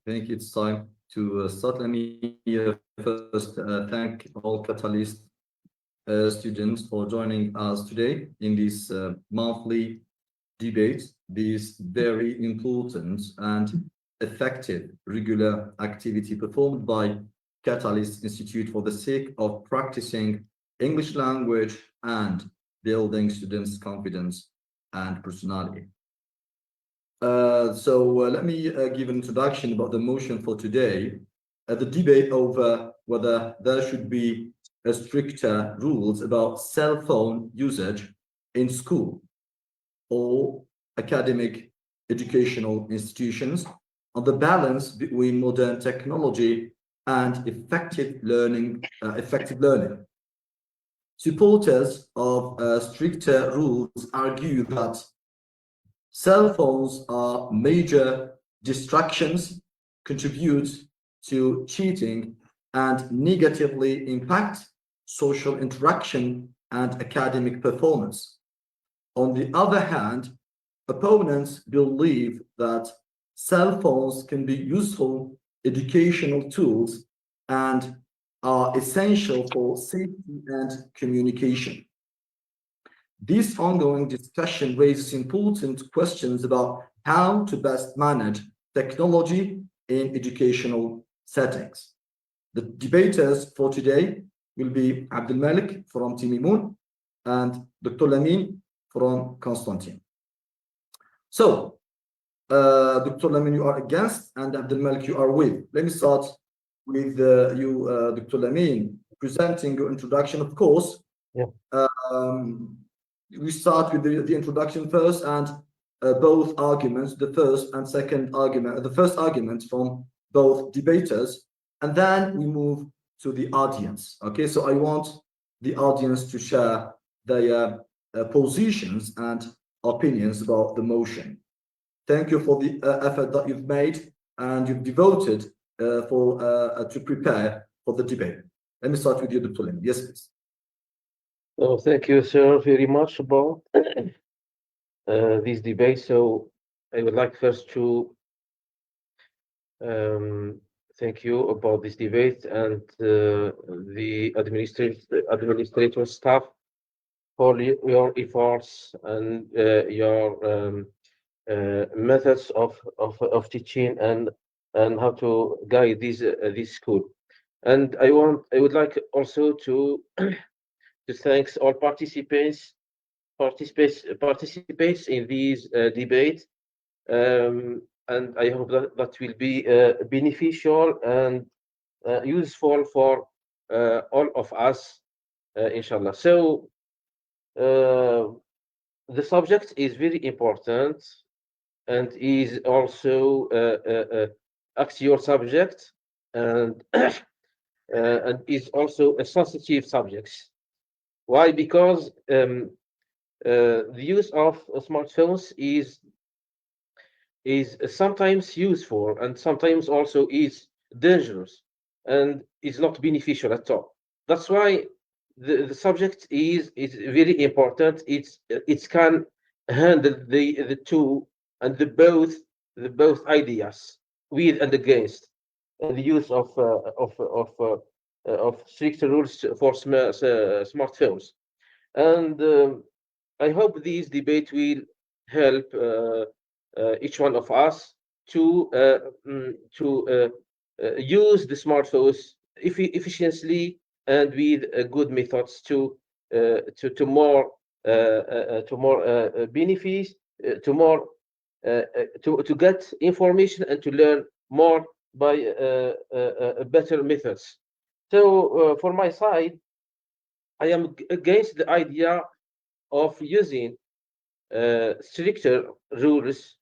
think it's time to start. Let me first thank all Katalyst students for joining us today in this monthly debate, this very important and effective regular activity performed by Katalyst Institute for the sake of practicing English language and building students' confidence and personality. Let me give an introduction about the motion for today. The debate over whether there should be stricter rules about cell phone usage in school or academic educational institutions, on the balance between modern technology and effective learning. Supporters of stricter rules argue that cell phones are major distractions, contribute to cheating, and negatively impact social interaction and academic performance. On the other hand, opponents believe that cell phones can be useful educational tools and are essential for safety and communication. This ongoing discussion raises important questions about how to best manage technology in educational settings. The debaters for today will be Abdelmalek from Timimoun and Dr. Amine from Constantine. So, Dr. Amine, you are against, and Abdelmalek, you are with. Let me start with you, Dr. Amine, presenting your introduction, of course. Yeah. We start with the introduction first, and both arguments, the first and second argument, the first argument from both debaters, and then we move to the audience. Okay, so I want the audience to share their positions and opinions about the motion. Thank you for the effort that you've made and you've devoted to prepare for the debate. Let me start with you, Dr. Lim. Yes, please. Oh, thank you, sir, very much about this debate. So I would like first to thank you about this debate and the administrative staff for your efforts and your methods of teaching and how to guide this school. And I would like also to thank all participants in this debate, and I hope that will be beneficial and useful for all of us, inshallah. So the subject is very important and is also axial subject and and is also a sensitive subject. Why? Because the use of smartphones is sometimes useful and sometimes also is dangerous and is not beneficial at all. That's why the subject is very important. It can handle the two and the both ideas, with and against the use of stricter rules for smartphones. And I hope this debate will help each one of us to use the smartphones efficiently and with good methods to more benefits, to get information and to learn more by better methods. So for my side, I am against the idea of using stricter rules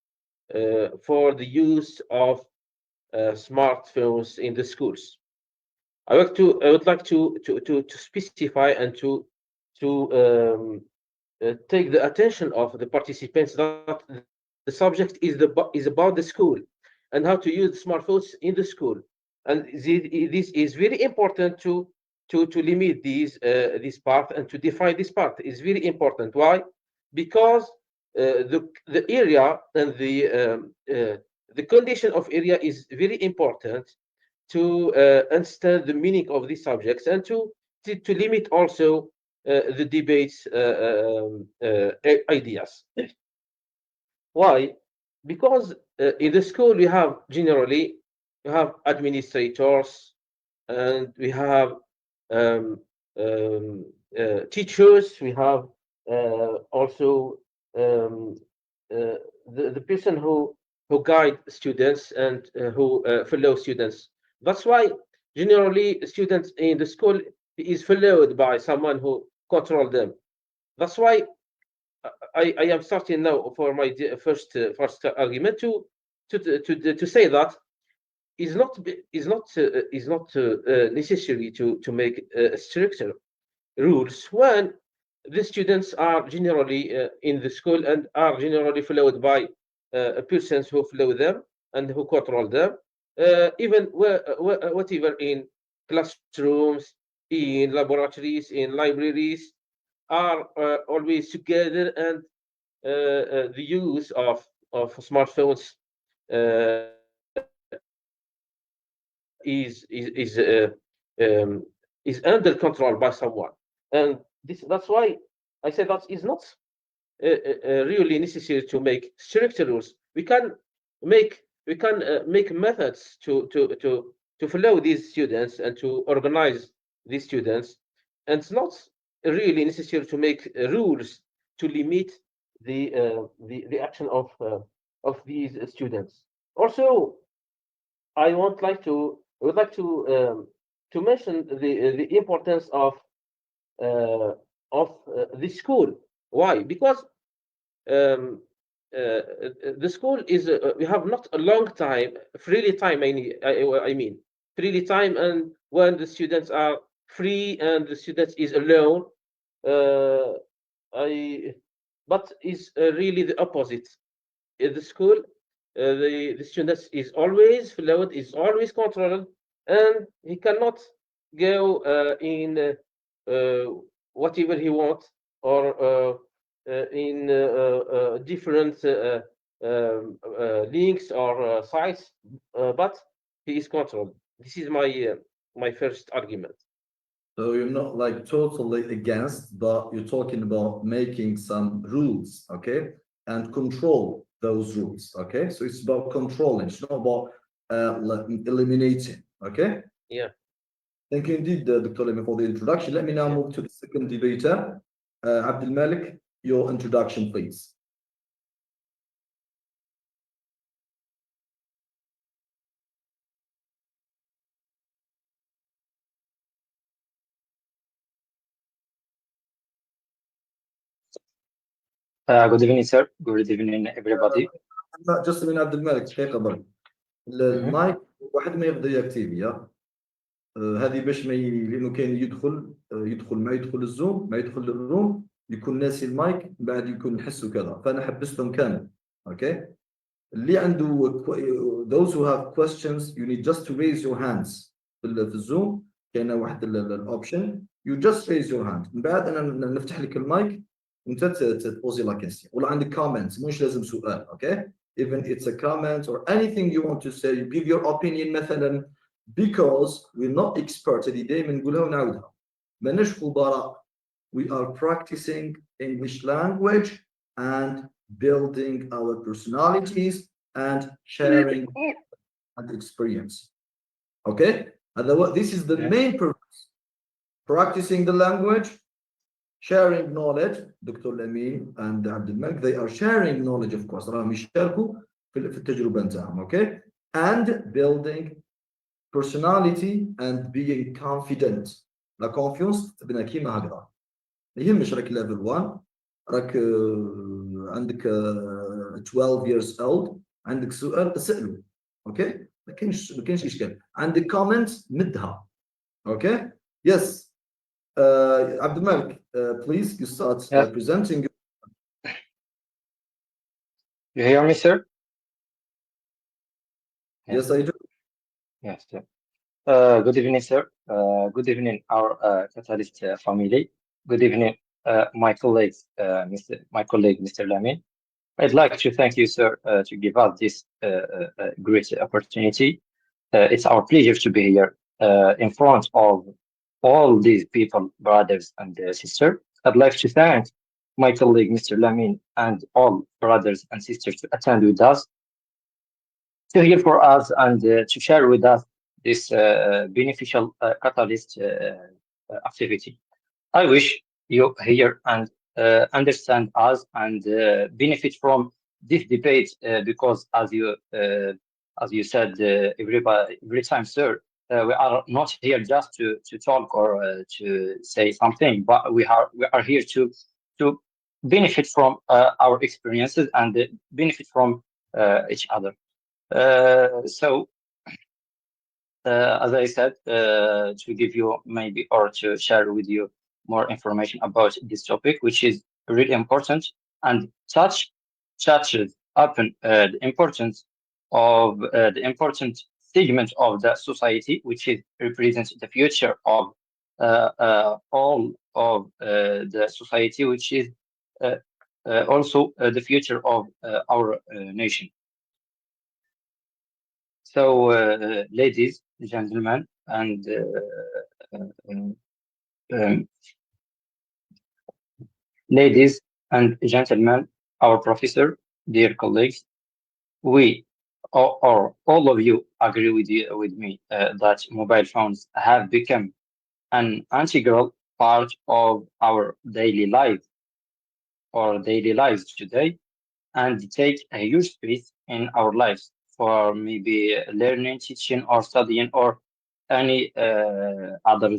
for the use of smartphones in the schools. I would like to specify and to take the attention of the participants that the subject is about the school and how to use smartphones in the school, and this is very important to limit this part and to define this part is very important. Why? Because the area and the condition of area is very important to understand the meaning of these subjects and to limit also the debates ideas. Why? Because in the school we have generally administrators and we have teachers. We have also the person who guide students and who follow students. That's why generally students in the school is followed by someone who control them. That's why I am starting now for my first argument to say that is not necessary to make stricter rules when the students are generally in the school and are generally followed by persons who follow them and who control them, even whatever in classrooms, in laboratories, in libraries, are always together, and the use of smartphones is under control by someone, and that's why I say that is not really necessary to make stricter rules. We can make methods to follow these students and to organize these students, and it's not really necessary to make rules to limit the action of these students. Also, I would like to mention the importance of the school. Why? Because the school is we have not a long time, freely time. I mean, freely time, and when the students are free and the students is alone, but is really the opposite. In the school, the students is always followed, is always controlled, and he cannot go in whatever he wants, or in different links or sites, but he is controlled. This is my first argument. So you're not like totally against, but you're talking about making some rules, okay, and control those rules, okay? So it's about controlling, it's not about eliminating, okay? Yeah. Thank you indeed, Dr. Lemi, for the introduction. Let me now move to the second debater, Abdelmalek. Your introduction, please. Good evening, sir. Good evening, everybody. Just من عبد الملك دقيقة برك. المايك واحد ما يبدا يكتيفي هذه باش ما لانه كاين يدخل ما يدخل الزوم ما يدخل الروم يكون ناسي المايك بعد يكون نحسه كذا فانا حبستهم كامل اوكي اللي عنده those who have questions you need just to raise your hands في الزوم كاين واحد الاوبشن you just raise your hand من بعد انا نفتح لك المايك وانت تبوزي لا كيستيون ولا عندك كومنتس مش لازم سؤال اوكي even it's a comment or anything you want to say you give your opinion مثلا because we're not experts هذه دائما نقولها ونعاودها ماناش خبراء we are practicing English language and building our personalities and sharing and experience okay this is the main purpose practicing the language sharing knowledge Dr. Amine and Abdelmalek they are sharing knowledge of course راهم يشاركوا في التجربة نتاعهم okay and building personality and being confident la confiance تبنى كيما هكذا ما يهمش راك level 1 راك عندك 12 years old عندك سؤال اسأله اوكي ما كاينش اشكال عندك comment مدها اوكي yes Abdelmalek please you start presenting You hear me, sir? Yes, I do. Yes, sir. Good evening, sir. Good evening, our Katalyst family. Good evening, my colleague, Mr. Amine. I'd like to thank you, sir, to give us this great opportunity. It's our pleasure to be here in front of all these people, brothers and sisters. I'd like to thank my colleague, Mr. Lamin, and all brothers and sisters to attend with us, to hear for us, and to share with us this beneficial catalyst activity. I wish you hear and understand us and benefit from this debate because, as you said, every time, sir, we are not here just to talk or to say something, but we are here to benefit from our experiences and benefit from each other. So, as I said, to give you maybe or to share with you more information about this topic, which is really important and touches upon the importance of the important segment of the society, which is represents the future of all of the society, which is also the future of our nation. So, ladies, gentlemen, and ladies and gentlemen, our professor, dear colleagues, we or all of you agree with me that mobile phones have become an integral part of our daily life or daily lives today, and take a huge space in our lives for maybe learning, teaching, or studying, or any other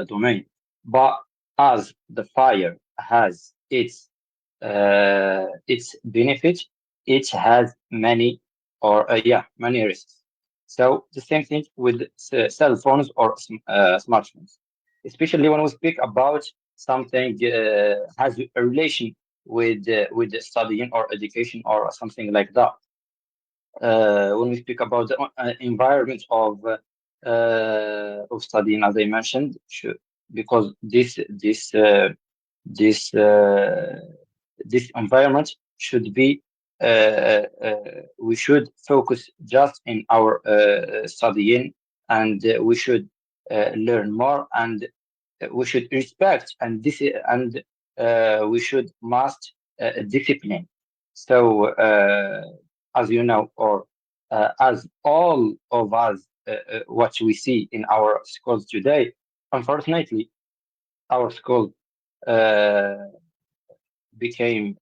domain. But as the fire has its benefit, it has many or many risks. So the same thing with cell phones or smartphones, especially when we speak about something has a relation with studying or education or something like that. When we speak about the environment of studying, as I mentioned, because this this environment should be we should focus just in our studying, and we should learn more, and we should respect and we should must discipline. So as you know, or as all of us, what we see in our schools today, unfortunately, our school became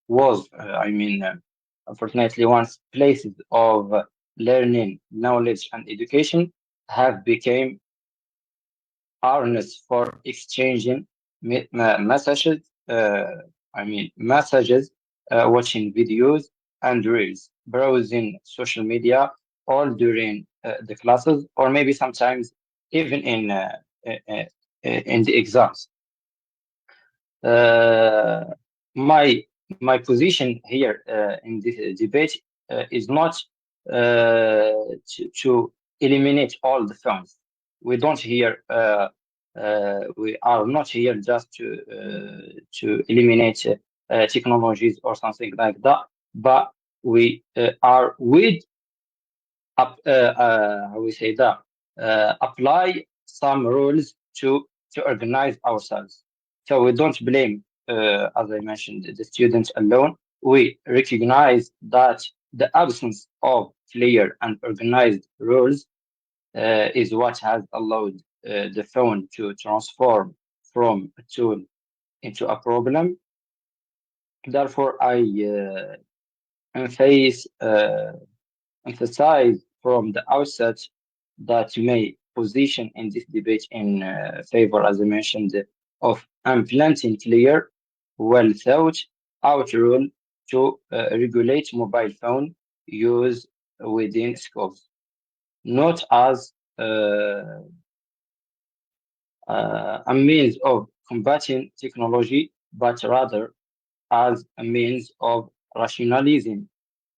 was I mean unfortunately once places of learning, knowledge, and education have become harness for exchanging messages, messages, watching videos and reels, browsing social media, all during the classes, or maybe sometimes even in the exams. My position here in this debate is not to eliminate all the phones. We don't here. We are not here just to eliminate technologies or something like that, but we are with how we say that apply some rules to organize ourselves. So we don't blame, as I mentioned, the students alone. We recognize that the absence of clear and organized rules is what has allowed the phone to transform from a tool into a problem. Therefore, I emphasize from the outset that my position in this debate in favor, as I mentioned, of implementing clear, well thought out rule to regulate mobile phone use within schools, not as a means of combating technology, but rather as a means of rationalizing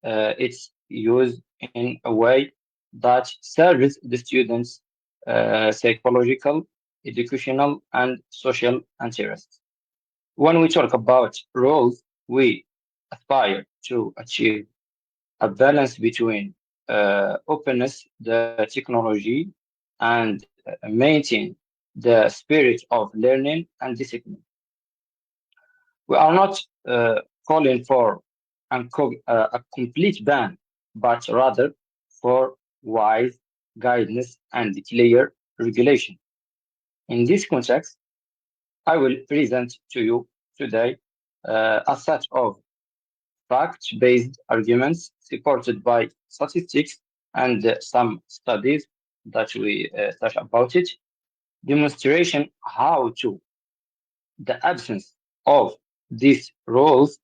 its use in a way that serves the students' psychological, educational, and social interests. When we talk about roles, we aspire to achieve a balance between openness, the technology, and maintain the spirit of learning and discipline. We are not calling for a complete ban, but rather for wise guidance and clear regulation. In this context, I will present to you today a set of fact-based arguments supported by statistics and some studies that we touch about it, demonstration how to the absence of these roles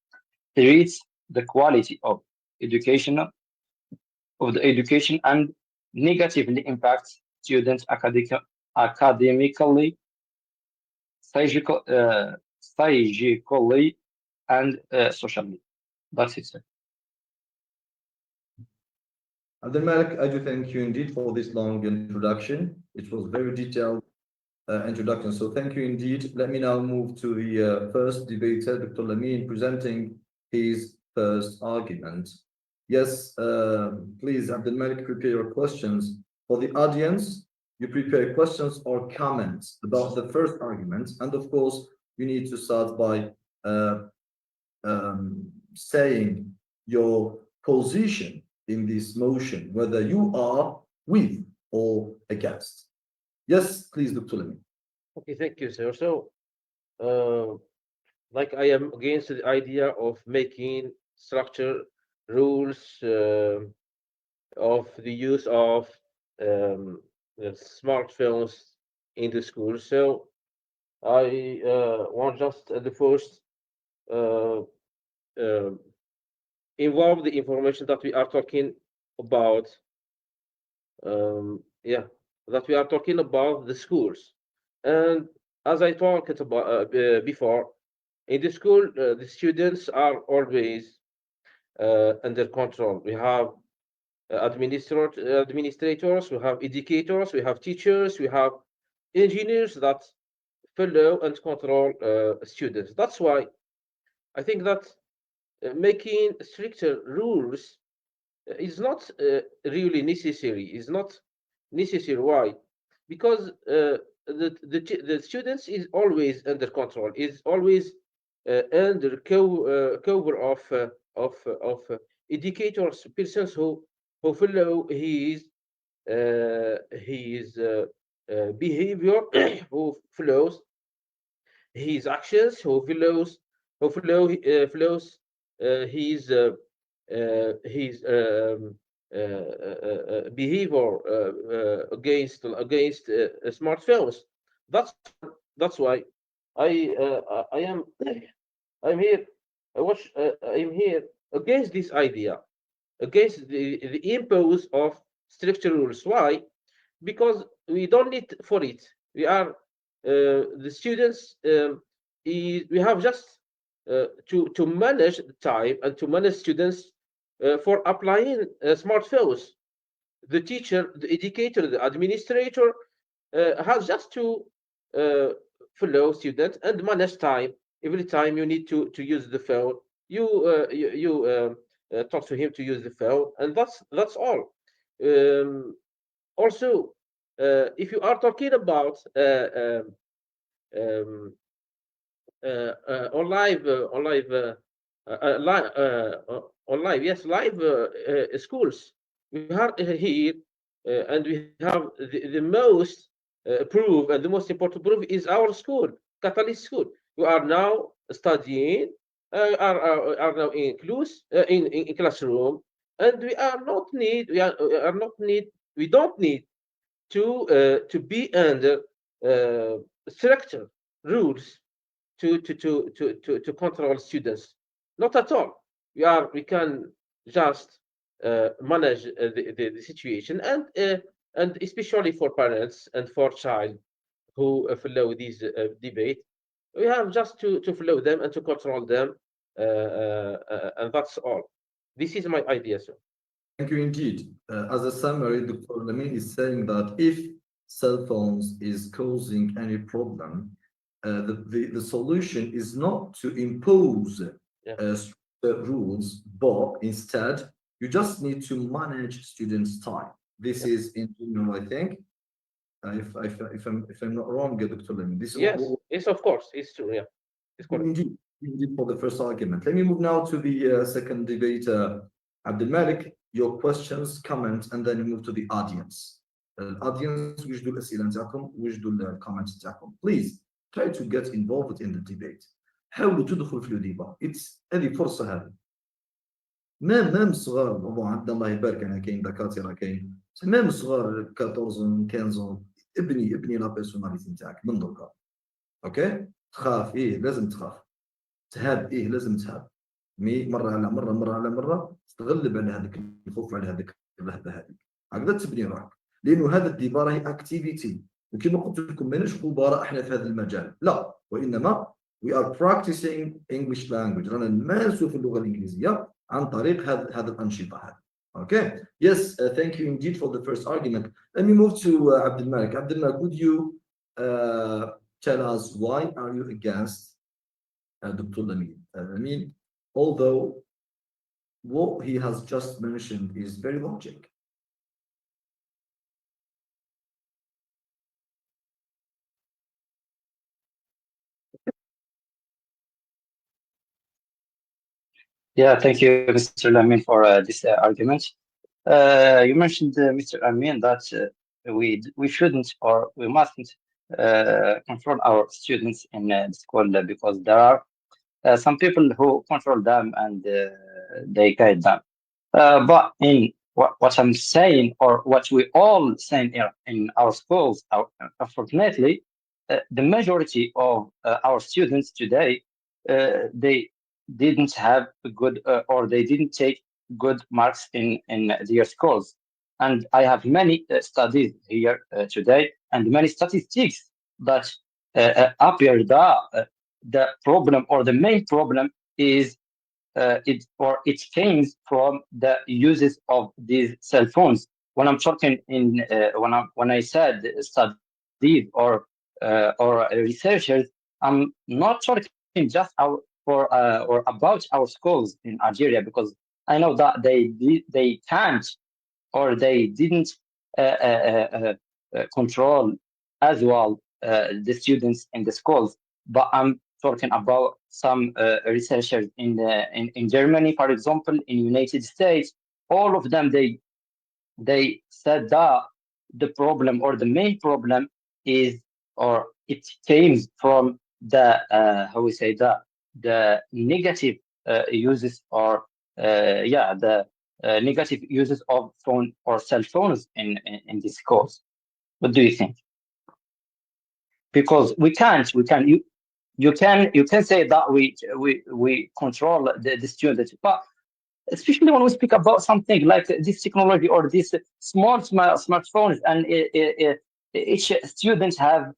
treats the quality of education and negatively impacts students academically, psychologically, and socially. That's it, sir. Abdelmalek, I do thank you indeed for this long introduction. It was very detailed introduction, so thank you indeed. Let me now move to the first debater, Dr. Lamine, presenting his first argument. Yes, please, Abdelmalek, prepare your questions. For the audience, you prepare questions or comments about the first argument, and of course, you need to start by saying your position in this motion, whether you are with or against. Yes, please, Dr. Lamine. Okay, thank you, sir. So, like I am against the idea of making structure rules of the use of smartphones in the school. So I want just the first involve the information that we are talking about. That we are talking about the schools. And as I talked about before, in the school, the students are always under control. We have administrators, we have educators, we have teachers, we have engineers that follow and control students. That's why I think that making stricter rules is not really necessary. Is not necessary. Why? Because the students is always under control. Is always under cover of educators, persons who follow his behavior, who follows his actions, who follows his behavior against smartphones. That's why I'm here. I'm here against this idea, against the impose of stricter rules. Why? Because we don't need for it. We are the students. We have just to manage the time and to manage students for applying smartphones. The teacher, the educator, the administrator has just to follow students and manage time. Every time you need to use the phone, you talk to him to use the phone, and that's all. Also, if you are talking about on live schools, we have here and we have the most proof, and the most important proof is our school, Katalyst school. We are now studying, are now in classroom, and we don't need to be under structure rules to control students. Not at all. We can just manage the situation, and especially for parents and for child who follow this debate, we have just to follow them and to control them, and that's all. This is my idea, sir. Thank you indeed. As a summary, Dr. Lamine is saying that if cell phones is causing any problem, the solution is not to impose rules, but instead you just need to manage students' time. This is in general, I think. If I'm not wrong, Dr. Lemon, this Yes, is yes, of course, it's true. Yeah, it's correct. indeed for the first argument. Let me move now to the second debate. Abdelmalek, your questions, comments, and then we move to the audience. Audience, وجدوا الأسئلة نتاعكم وجدوا الكومنتس نتاعكم. Please try to get involved in the debate. حاولوا تدخلوا في الديبا. هذه فرصة هذه. مام صغار بابا عند الله يبارك انا كاين دكاتره كاين مام صغار 14 15 ابني لا بيرسوناليتي نتاعك من دركا اوكي تخاف لازم تخاف تهاب لازم تهاب مره على مره تتغلب على هذاك الخوف على هذاك اللهبه هذيك هكذا تبني روحك لانه هذا الديبا راهي اكتيفيتي وكما قلت لكم ماناش خبراء احنا في هذا المجال لا وانما we are practicing English language رانا نمارسوا في اللغه الانجليزيه عن طريق هذه الأنشطة هذه. Okay. Yes, thank you indeed for the first argument. Let me move to Abdelmalek. Abdelmalek, would you tell us why are you against Dr. Amine? Amine, although what he has just mentioned is very logic. Yeah, thank you, Mr. Lamin, for this argument. You mentioned, Mr. Amin, that we shouldn't or we mustn't control our students in the school because there are some people who control them and they guide them. But in what I'm saying, or what we all saying in our schools, unfortunately, the majority of our students today, they didn't have a good or they didn't take good marks in their schools. And I have many studies here today and many statistics that appear that the problem or the main problem is it came from the uses of these cell phones. When I'm talking when I said studies or researchers, I'm not talking just or about our schools in Algeria, because I know that they can't or they didn't control as well the students in the schools. But I'm talking about some researchers in Germany, for example, in United States. All of them they said that the problem or the main problem is, or it came from the how we say that the negative uses or the negative uses of phone or cell phones in this course. What do you think? Because you can say that we control the student, but especially when we speak about something like this technology or this smartphones, and each student have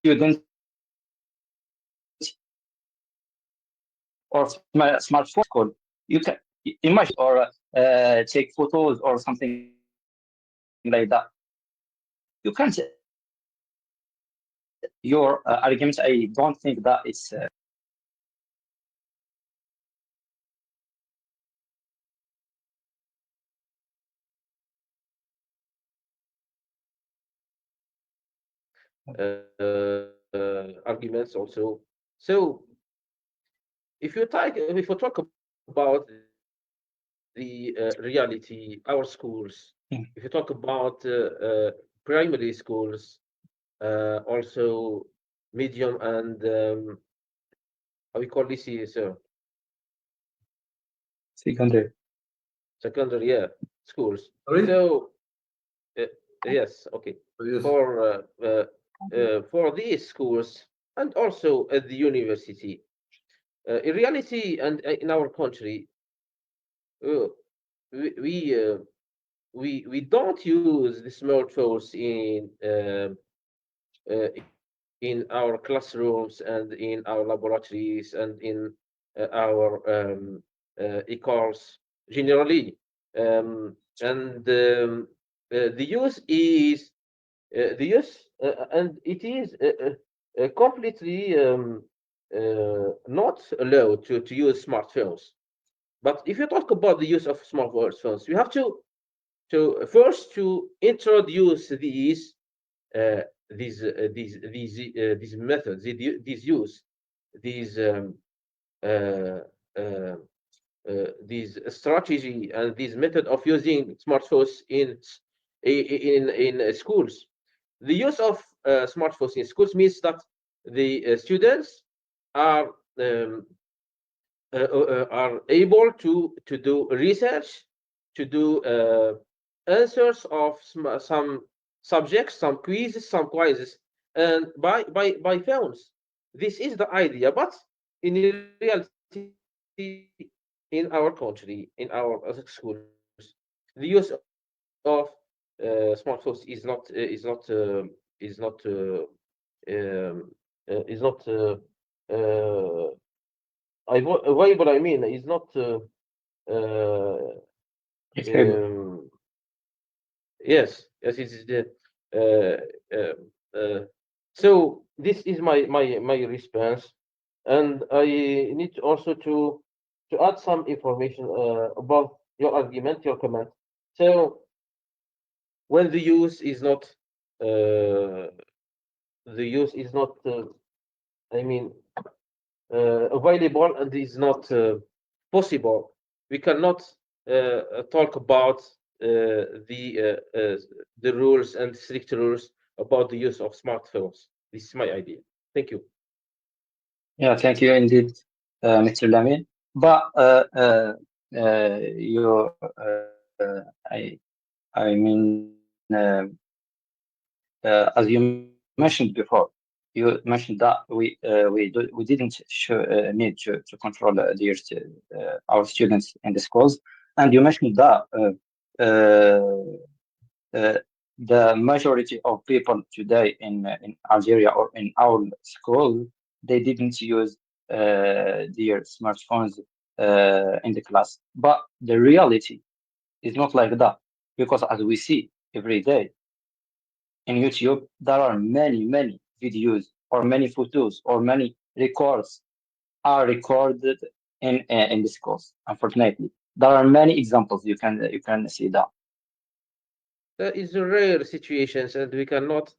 student or smartphone school. You can imagine or take photos or something like that. You can't. Your argument, I don't think that it's. Arguments also. So if you talk about the reality, our schools, if you talk about primary schools, also medium and how we call this here, sir? Secondary, Secondary, schools. Sorry? So yes, okay. Yes. For these schools and also at the university, in reality and in our country, we don't use the smartphones in our classrooms and in our laboratories and in our e-course generally. And the use is and it is completely not allowed to use smartphones. But if you talk about the use of smartphones, you have to first to introduce these methods, these strategy and this method of using smartphones in schools. The use of smartphones in schools means that the students are able to do research, to do answers of some subjects, some quizzes, and by phones. This is the idea, but in reality, in our country, in our schools, the use of smartphones is not available. I mean, is not yes, it is so this is my response, and I need also to add some information about your argument, your comment. So when the use is not I mean available and is not possible, we cannot talk about the rules and strict rules about the use of smartphones. This is my idea. Thank you. Yeah, thank you indeed, Mr. Lamin. But I mean, as you mentioned before, you mentioned that we didn't need to control our students in the schools, and you mentioned that the majority of people today in Algeria or in our school, they didn't use their smartphones in the class. But the reality is not like that, because as we see every day in YouTube, there are many videos or many photos or many records are recorded in the schools. Unfortunately, there are many examples you can see that. That is a rare situations, and we cannot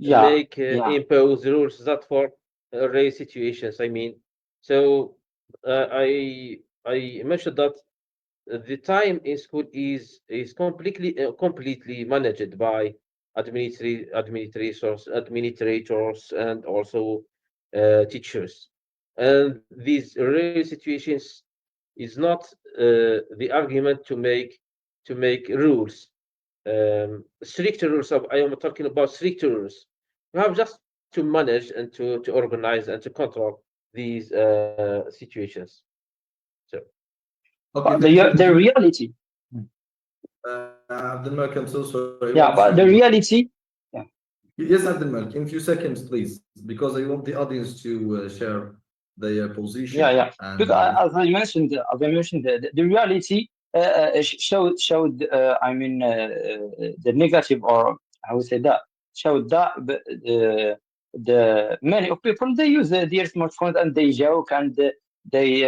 impose rules that for rare situations. I mean, so I mentioned that the time in school is completely managed by administrators and also teachers, and these rare situations is not the argument to make rules, strict rules. I am talking about strict rules. You have just to manage and to organize and to control these situations. So okay, the reality. Abdelmalek, I'm so sorry. Yeah, but the reality. Yeah. Yes, Abdelmalek, in a few seconds, please, because I want the audience to share their position. Yeah. And, because as I mentioned, the reality showed. I mean, the negative, or how we say that, showed that the many of people, they use their smartphones and they joke and they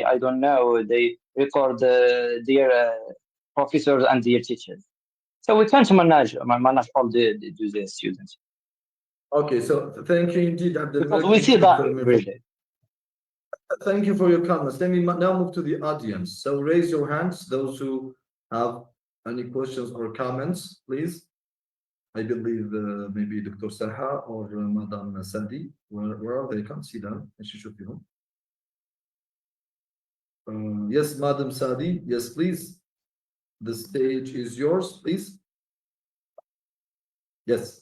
I don't know, they record their professors and their teachers. So we can't manage all the students. Okay, so thank you indeed, Abdelmalek. Because we see that every day. Thank you for your comments. Let me now move to the audience. So raise your hands, those who have any questions or comments, please. I believe maybe Dr. Saha or Madam Sadi. Where are they? I can't see them. Yes, Madam Sadi. Yes, please. The stage is yours, please. Yes.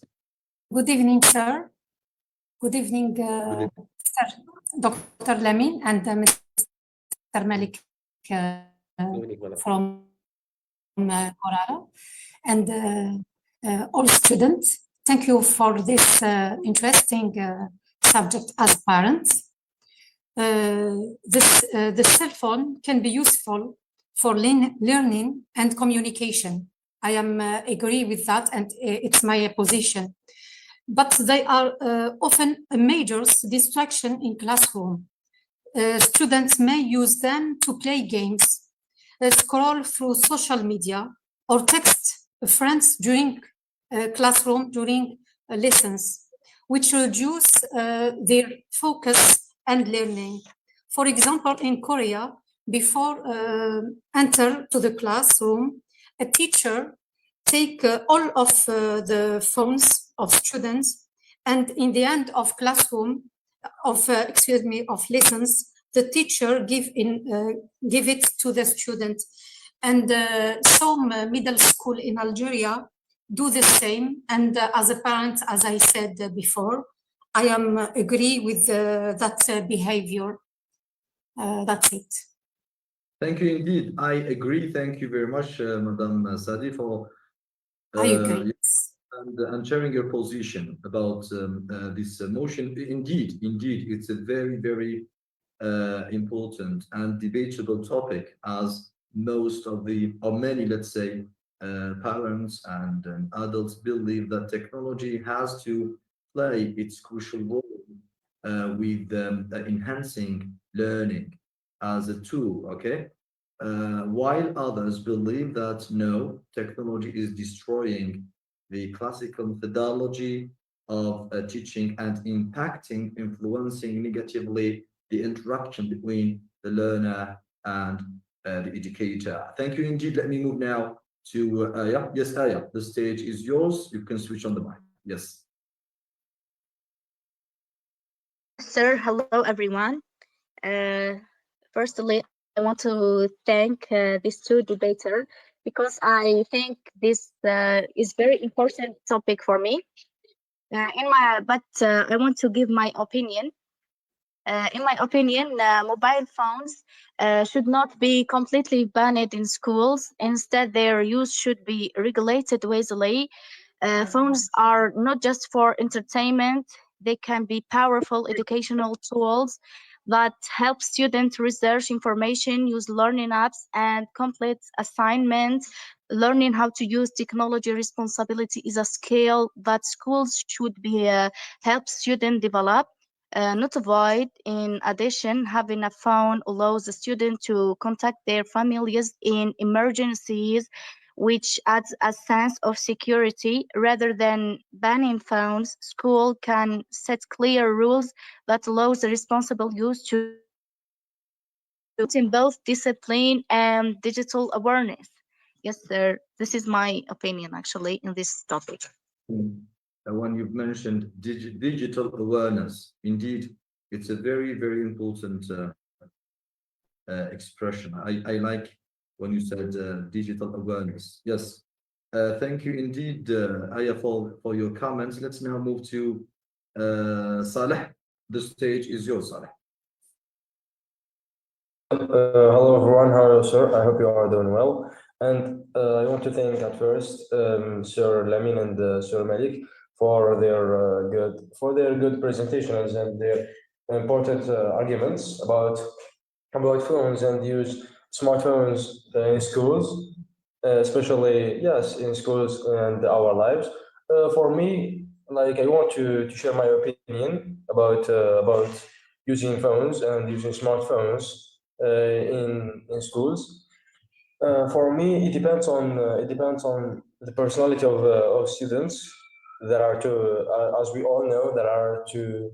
Good evening, sir. Good evening, Dr. Lamin and Mr. Malik from Corara, and all students. Thank you for this interesting subject as parents. the cell phone can be useful for learning and communication. I am agree with that, and it's my position. But they are often a major distraction in classroom. Students may use them to play games, scroll through social media, or text friends during classroom during lessons, which reduce their focus and learning. For example, in Korea, before enter to the classroom, a teacher take all of the phones of students, and in the end of classroom, of lessons, the teacher give it to the student. And some middle school in Algeria do the same. And as a parent, as I said before, I am agree with that behavior. That's it. Thank you indeed. I agree. Thank you very much, Madam Sadi, for I agree. and sharing your position about this motion. Indeed, it's a very, very important and debatable topic, as most of or many, let's say, parents and adults believe that technology has to play its crucial role with enhancing learning as a tool, okay? While others believe that no, technology is destroying the classical methodology of teaching and influencing negatively the interaction between the learner and the educator. Thank you indeed. Let me move now to Aya. Yes, Aya, the stage is yours. You can switch on the mic. Yes. Sir, hello everyone. Firstly, I want to thank these two debaters because I think this is very important topic for me. I want to give my opinion. In my opinion, mobile phones should not be completely banned in schools. Instead, their use should be regulated wisely. Phones are not just for entertainment. They can be powerful educational tools that help students research information, use learning apps, and complete assignments. Learning how to use technology responsibility is a skill that schools should be help students develop, not avoid. In addition, having a phone allows the student to contact their families in emergencies, which adds a sense of security. Rather than banning phones, school can set clear rules that allows the responsible use to in both discipline and digital awareness. Yes, sir. This is my opinion, actually, in this topic. When you've mentioned digital awareness, indeed, it's a very, very important expression. I like when you said digital awareness. Yes. Thank you indeed, Aya, for your comments. Let's now move to Saleh. The stage is yours, Saleh. Hello everyone, hello sir, I hope you are doing well. And I want to thank at first Sir Lamin and Sir Malik for their good presentations and their important arguments about phones and use smartphones in schools, especially yes in schools and our lives. For me, like I want to share my opinion about using phones and using smartphones in schools. For me, it depends on the personality of students. There are two, as we all know, there are two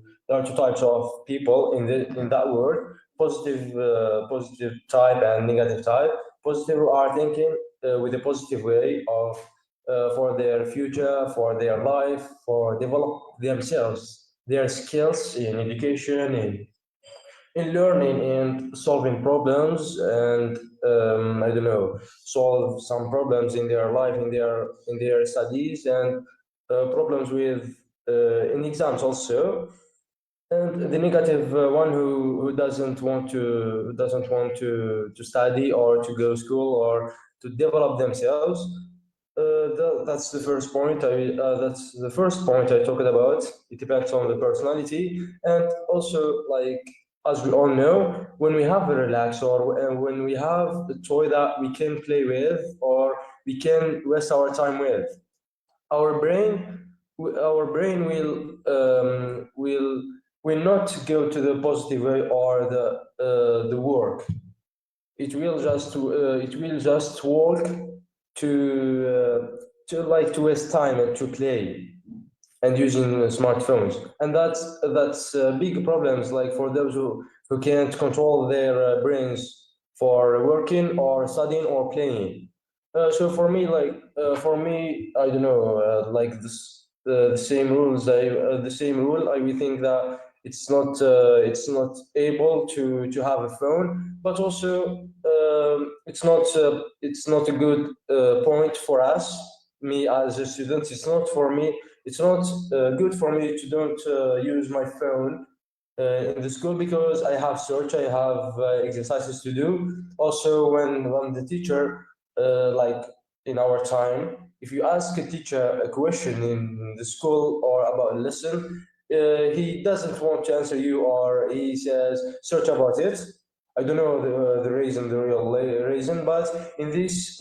types of people in that world: positive type and negative type. Positive are thinking with a positive way of for their future, for their life, for develop themselves, their skills in education, in learning and solving problems, and I don't know, solve some problems in their life, in their studies, and problems with in exams also. And the negative one who doesn't want to study or to go to school or to develop themselves. That's the first point. That's the first point I talked about. It depends on the personality, and also like as we all know, when we have a relax or when we have a toy that we can play with or we can waste our time with, our brain will not go to the positive way or the work. It will just work to waste time and to play and using smartphones, and that's big problems, like for those who can't control their brains for working or studying or playing. So for me, I don't know, like this, the same rules. The same rule. I will think that it's not able to have a phone, but also it's not a good point for us. Me as a student, it's not good for me to don't use my phone in the school, because I have search, I have exercises to do. Also, when the teacher, like in our time, if you ask a teacher a question in the school or about a lesson, he doesn't want to answer you, or he says, search about it. I don't know the real reason, but in this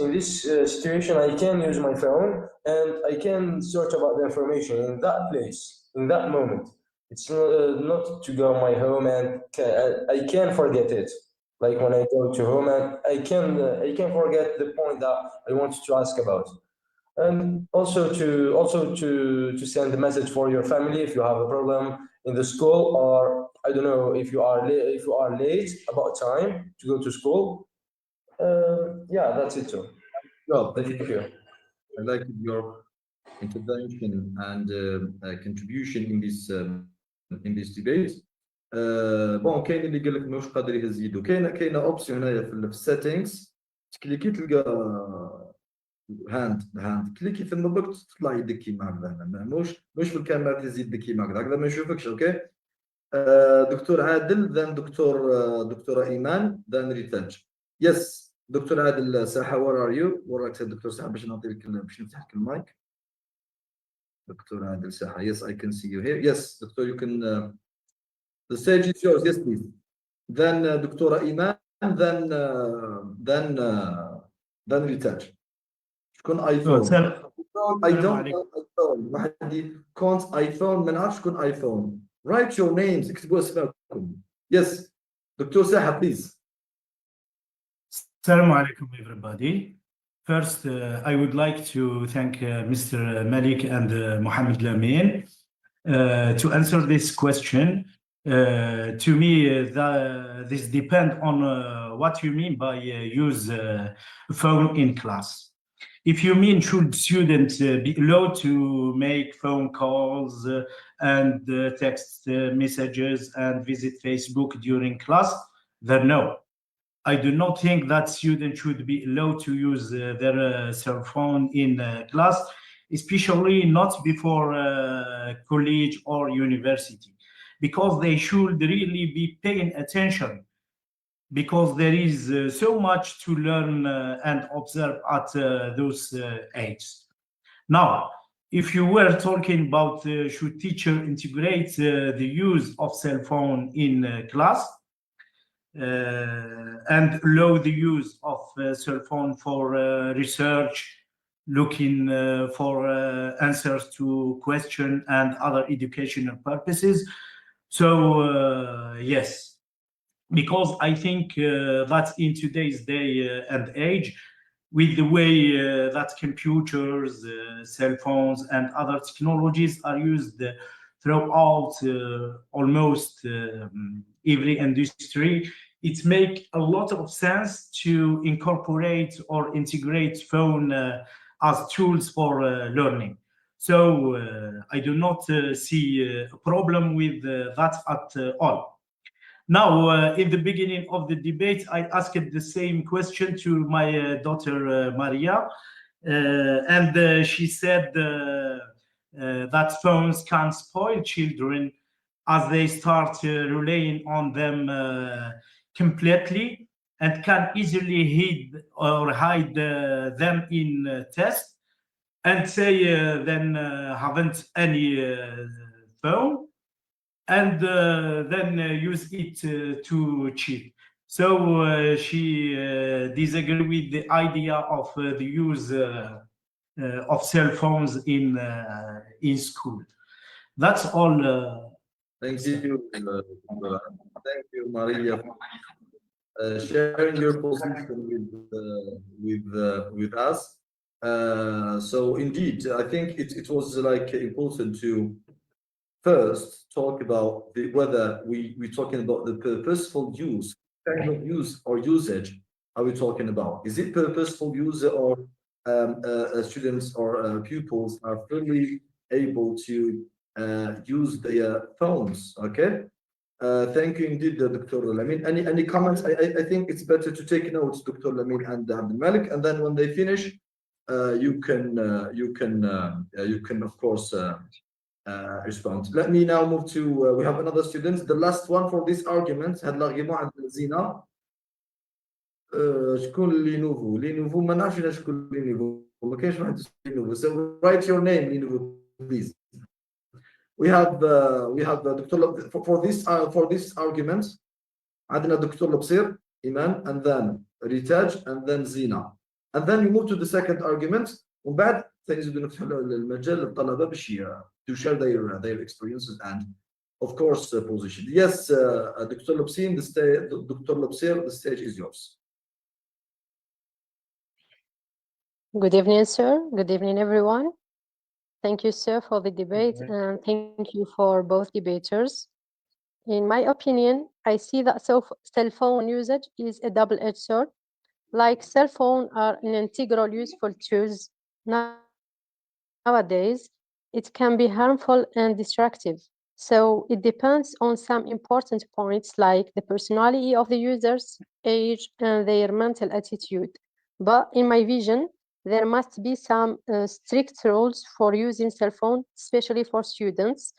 situation, I can use my phone and I can search about the information in that place, in that moment. It's not to go my home and I can forget it. Like when I go to home and I can forget the point that I wanted to ask about. And also to send a message for your family if you have a problem in the school, or I don't know, if you are late about time to go to school. Yeah, that's it too. No, Thank you. I like your intervention and contribution in this debate. بون كاين اللي قال لك ماهوش قادر يهز كاينه اوبسيون هنايا في السيتنجز، تكليكي تلقى هاند كليكي في النوبك تطلع يدك كيما هكذا، مش في الكاميرا تهز يدك كيما هكذا ما نشوفكش. اوكي. دكتور عادل، ذن دكتورة إيمان، ذن ريتاج. يس دكتور عادل ساحة، where are you؟ وراك دكتور ساحة باش نعطيك باش نفتح لك المايك. دكتور عادل ساحة. Yes, I can see you here. Yes, دكتور you can the stage is yours. Yes, please. Then دكتورة إيمان, then ريتاج. شكون ايفون؟ I don't know iPhone. واحد كونت ايفون ما نعرفش شكون ايفون. Write your names. اكتبوا اسماءكم. Yes. دكتور ساحة, please. Assalamu alaikum, everybody. First, I would like to thank Mr. Malik and Mohammed Lamine to answer this question. To me, this depends on what you mean by use phone in class. If you mean should students be allowed to make phone calls and text messages and visit Facebook during class, then no. I do not think that students should be allowed to use their cell phone in class, especially not before college or university, because they should really be paying attention, because there is so much to learn and observe at those ages. Now, if you were talking about should teacher integrate the use of cell phone in class, and allow the use of cell phone for research, looking for answers to questions and other educational purposes. So yes, because I think that in today's day and age, with the way that computers, cell phones and other technologies are used throughout almost every industry, it makes a lot of sense to incorporate or integrate phone as tools for learning. So I do not see a problem with that at all. Now, in the beginning of the debate, I asked the same question to my daughter Maria, and she said that phones can spoil children as they start relying on them completely, and can easily hide them in tests and say then haven't any phone. and then use it to cheat. So she disagreed with the idea of the use of cell phones in school. That's all. Thank you, Maria, for sharing your position with us. So indeed, I think it was like important to first talk about whether we're talking about the purposeful use, kind of use or usage are we talking about? Is it purposeful use, or students or pupils are fully able to use their phones? Okay. Thank you indeed, Dr. Lamin. Any comments? I think it's better to take notes, Dr. Lamin and Abdelmalek, and then when they finish, you can of course respond. Let me now move to we have another student, the last one for this argument. هاد l'argument عند زينة. شكون اللي نوفو ما نعرفش شكون اللي نوفو ما كاينش واحد اسمه نوفو. So write your name نوفو please. We have Dr. for this argument عندنا دكتور لبصير إيمان, and then ريتاج, and then زينة, and then we move to the second argument. ومن بعد تنزيدوا نفتح المجال للطلبة باش to share their experiences and of course position. Yes, Dr. Lobsir, the stage is yours. Good evening, sir. Good evening, everyone. Thank you, sir, for the debate, and thank you for both debaters. In my opinion, I see that cell phone usage is a double-edged sword. Like cell phone are an integral useful tools nowadays, it can be harmful and destructive. So it depends on some important points like the personality of the users, age, and their mental attitude. But in my vision, there must be some strict rules for using cell phone, especially for students.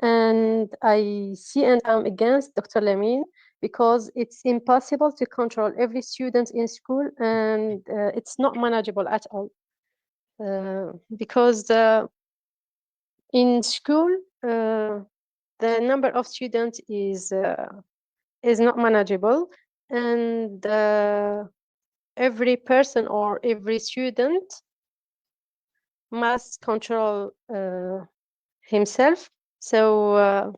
And I see and I'm against Dr. Lamin because it's impossible to control every student in school, and it's not manageable at all. Because in school, the number of students is not manageable, and every person or every student must control himself. So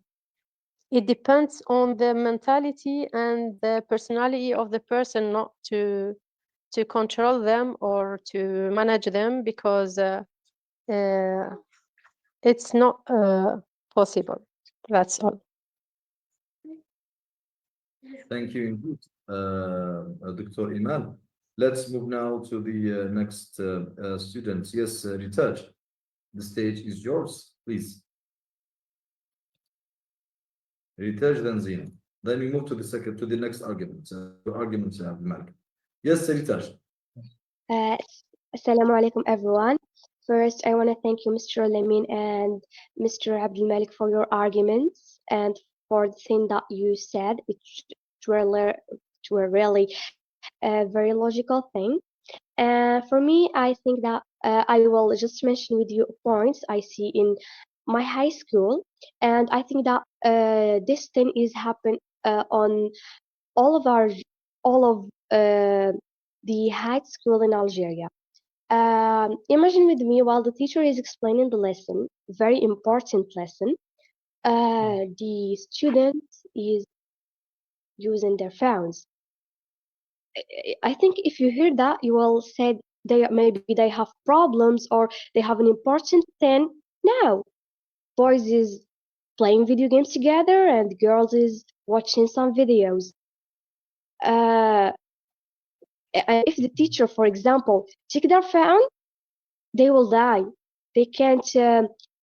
it depends on the mentality and the personality of the person not to control them or to manage them, because it's not possible. That's all. Thank you indeed, Dr. Iman. Let's move now to the next student. Yes, Ritaj, the stage is yours, please. Ritaj, then Zina. Then we move to the next argument. Abdelmalek. Yes, Ritaj. Assalamu alaikum, everyone. First, I want to thank you, Mr. Lamin and Mr. Abdelmalek, for your arguments and for the thing that you said, which were really a very logical thing. For me, I think that I will just mention with you points I see in my high school, and I think that this thing is happening on all of the high school in Algeria. Imagine with me while the teacher is explaining the lesson, very important lesson, the student is using their phones. I think if you hear that, you will say maybe they have problems or they have an important thing. No, boys is playing video games together and girls is watching some videos. If the teacher, for example, take their phone, they will die. They can't.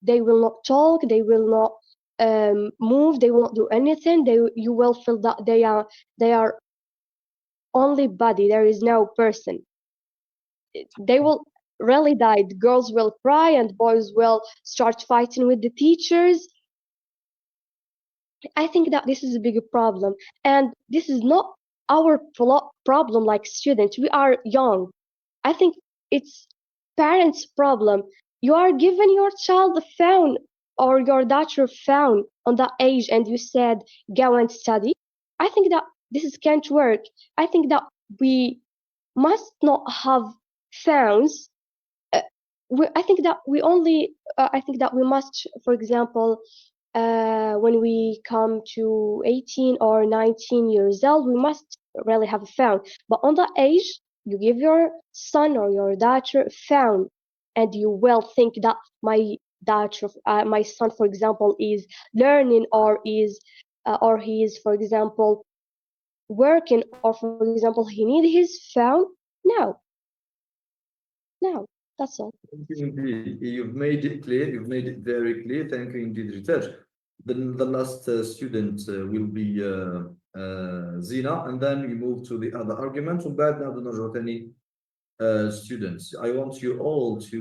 They will not talk. They will not move. They will not do anything. You will feel that they are only body. There is no person. They will really die. The girls will cry and boys will start fighting with the teachers. I think that this is a big problem, and this is not our problem like students. We are young. I think it's parents' problem. You are giving your child a phone or your daughter found on that age and you said go and study, I think that this can't work. I think that we must not have phones. I think that we only. I think that we must, for example, when we come to 18 or 19 years old, we must really have a phone. But on that age, you give your son or your daughter a phone, and you will think that my daughter, my son, for example, is learning or he is, for example, working, or for example, he need his phone. No, that's all. Thank you indeed. You've made it clear. You've made it very clear. Thank you indeed, Ritaj. The last student will be Zina, and then we move to the other argument. ومن بعد نبدأ نرجع تاني students. I want you all to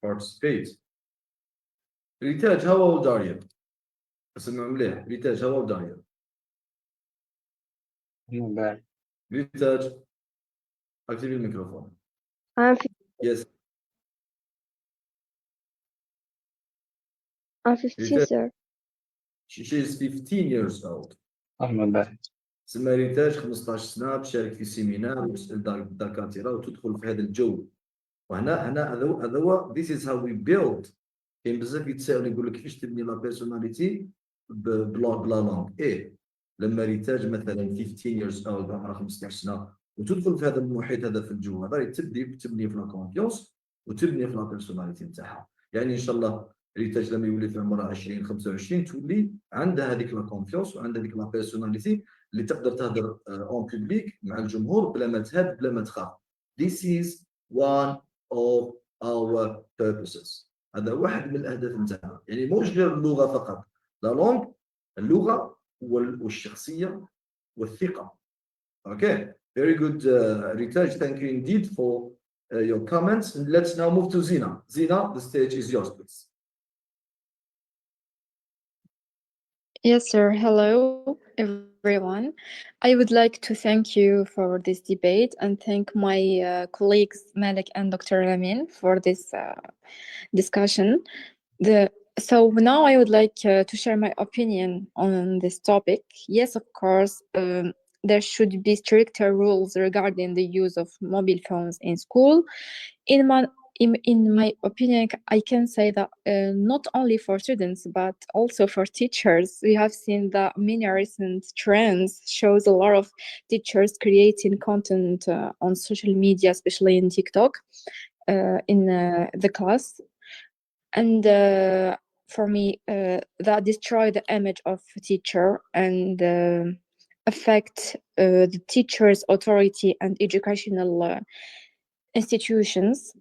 participate. Ritaj, how old are you? اسمع مليح. Ritaj, how old are you? Ritaj, active الميكروفون. Yes. I'm 15, sir. She is 15 years old. مرحبا. تسمى ريتاج 15 سنه تشارك في سيمينار وتسال الدكاتره وتدخل في هذا الجو. وهنا هذا هو this is how we build. كاين بزاف يتساءلوا يقول لك كيفاش تبني لا بيرسوناليتي بلا لونغ. لما ريتاج مثلا 15 years old عمرها 15 سنه وتدخل في هذا المحيط هذا في الجو هذا تبني في لا كونفيونس وتبني في لا بيرسوناليتي نتاعها. يعني ان شاء الله ريتاج لما يولي في عمرها 20 25 تولي عندها هذيك لا كونفيونس وعندها هذيك لا بيرسوناليتي اللي تقدر تهضر اون بوبليك مع الجمهور بلا ما تهاب بلا ما تخاف. This is one of our purposes. هذا واحد من الاهداف نتاعنا. يعني مش غير اللغه فقط. لا لونغ اللغه والشخصيه والثقه. Okay, very good, Ritaj. Thank you indeed for your comments. And let's now move to Zina. Zina, the stage is yours, please. Yes, sir. Hello, everyone. I would like to thank you for this debate and thank my colleagues Malik and Dr. Amin for this discussion. So now I would like to share my opinion on this topic. Yes, of course, there should be stricter rules regarding the use of mobile phones in school. In my opinion, I can say that not only for students, but also for teachers. We have seen that many recent trends shows a lot of teachers creating content on social media, especially in TikTok, in the class. And for me, that destroy the image of a teacher and affect the teacher's authority and educational institutions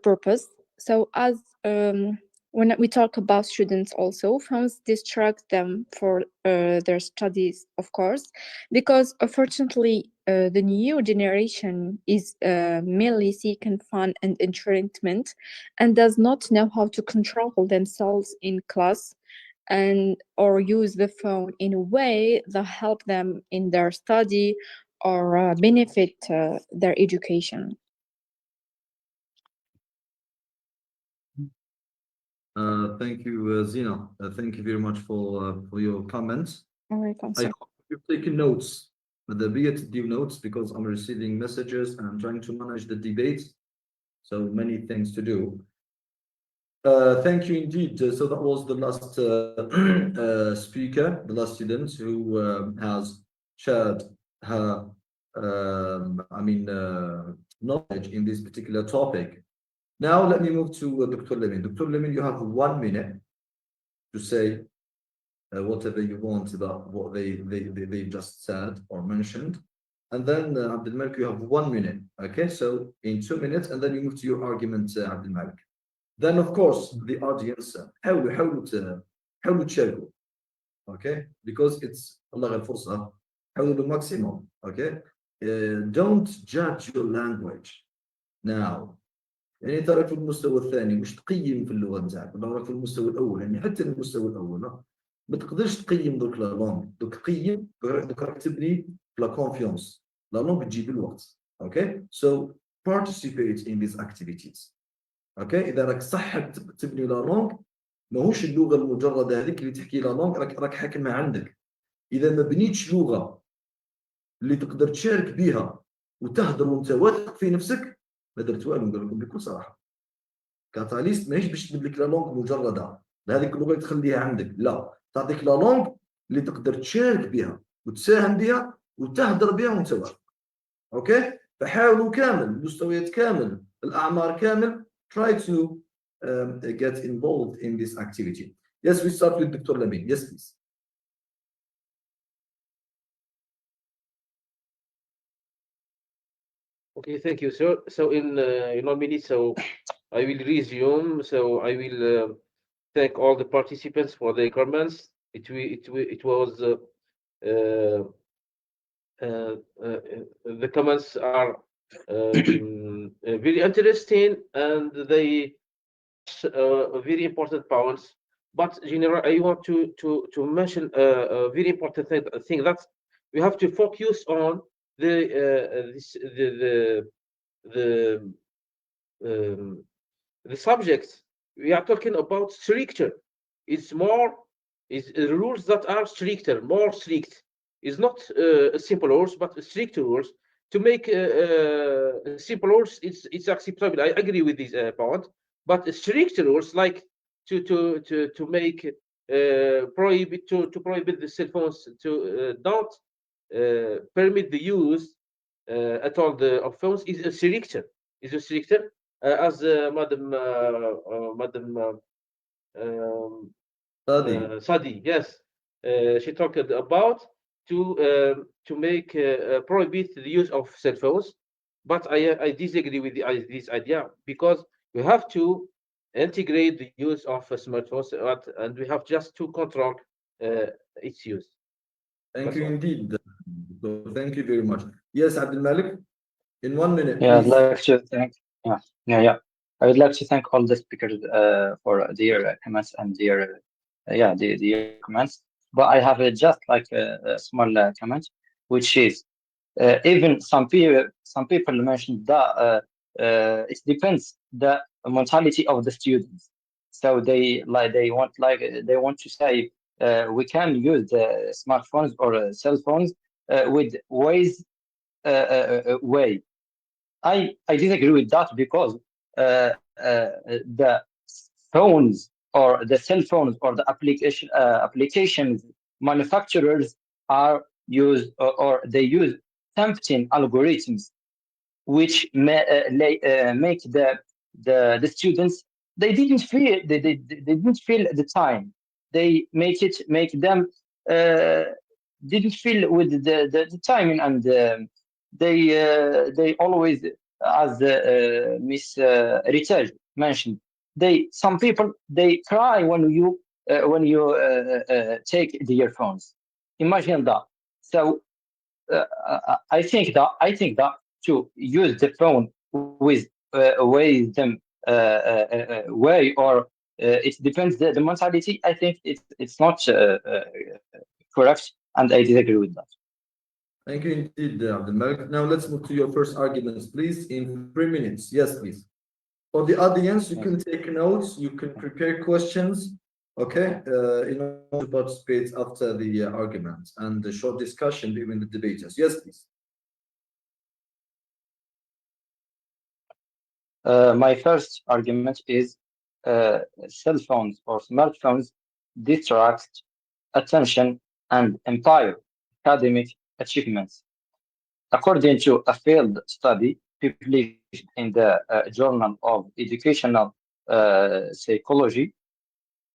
purpose. So as when we talk about students also, phones distract them for their studies, of course, because unfortunately the new generation is merely seeking fun and entertainment and does not know how to control themselves in class and or use the phone in a way that help them in their study or benefit their education. Thank you, Zina. Thank you very much for your comments. Welcome, I sir. hope you've taken notes. The be it due notes because I'm receiving messages and I'm trying to manage the debate. So many things to do. Thank you indeed. So that was the last speaker, the last student who has shared her, knowledge in this particular topic. Now let me move to Dr. Lemin. Dr. Lemin, you have 1 minute to say whatever you want about what they just said or mentioned. And then Abdelmalek, you have 1 minute. Okay, so in 2 minutes, and then you move to your argument, Abdelmalek. Then of course the audience حاولوا تشاركوا. Okay, because it's الله الفرصة. حاولوا the maximum. Okay, don't judge your language now. يعني تراك في المستوى الثاني مش تقيم في اللغه نتاعك ولا راك في المستوى الاول. يعني حتى المستوى الاول ما تقدرش تقيم دوك لا لونغ. دوك قيم دوك راك تبني لا كونفيونس. لا لونغ تجي بالوقت. اوكي so participate in these activities. اوكي اذا راك صح تبني لا لونغ ماهوش اللغه المجرده هذيك اللي تحكي لا لونغ راك حاكمها عندك. اذا ما بنيتش لغه اللي تقدر تشارك بها وتهضر وانت واثق في نفسك، ما درت والو. نقول لكم بكل صراحه، كاتاليست ماهيش باش تجيب لك لا لونغ مجرده، هذيك اللغه اللي تخليها عندك، لا، تعطيك لا لونغ اللي تقدر تشارك بها وتساهم بها وتهضر بها وانت واثق. اوكي، فحاولوا كامل، المستويات كامل، الاعمار كامل، try to get involved in this activity. Yes, we start with Dr. Lamin. Yes, please. Okay, thank you, sir. So in 1 minute, so I will resume. So I will thank all the participants for their comments. It was the comments are very interesting, and they very important points. But general, I want to mention a very important thing that we have to focus on the subjects. We are talking about stricter. It's more is rules that are stricter, more strict. It's not simple rules, but strict rules. To make simple rules, it's acceptable. I agree with this point. But strict rules, like to make prohibit the cell phones, to don't permit the use at all of phones, is a stricter. As Madam Sadi, yes, she talked about to make prohibit the use of cell phones, but I disagree with this idea, because we have to integrate the use of smartphones, and we have just to control its use. Thank you indeed. Thank you very much. Yes, Abdelmalek, in 1 minute. Yeah, I'd please. like to thank. Yeah. I would like to thank all the speakers for their comments and their comments. But I have just like a small comment, which is even some people mentioned that it depends the mentality of the students. So they want to say we can use the smartphones or cell phones with ways way. I disagree with that, because the phones or the cell phones or the applications manufacturers are used or they use tempting algorithms, which make the students, they didn't feel the time. They make them didn't feel with the timing, and they always, as Miss Ritaj mentioned, some people they cry when you take the earphones. Imagine that. So I think that to use the phone with them way, or it depends the mentality. I think it's not correct, and I disagree with that. Thank you indeed, Abdelmalek. Now let's move to your first arguments, please, in 3 minutes. Yes, please. For the audience, you can take notes, you can prepare questions, okay, in order to participate after the argument and the short discussion between the debaters. Yes, please. My first argument is cell phones or smartphones distract attention and impair academic achievements. According to a field study published in the Journal of Educational Psychology,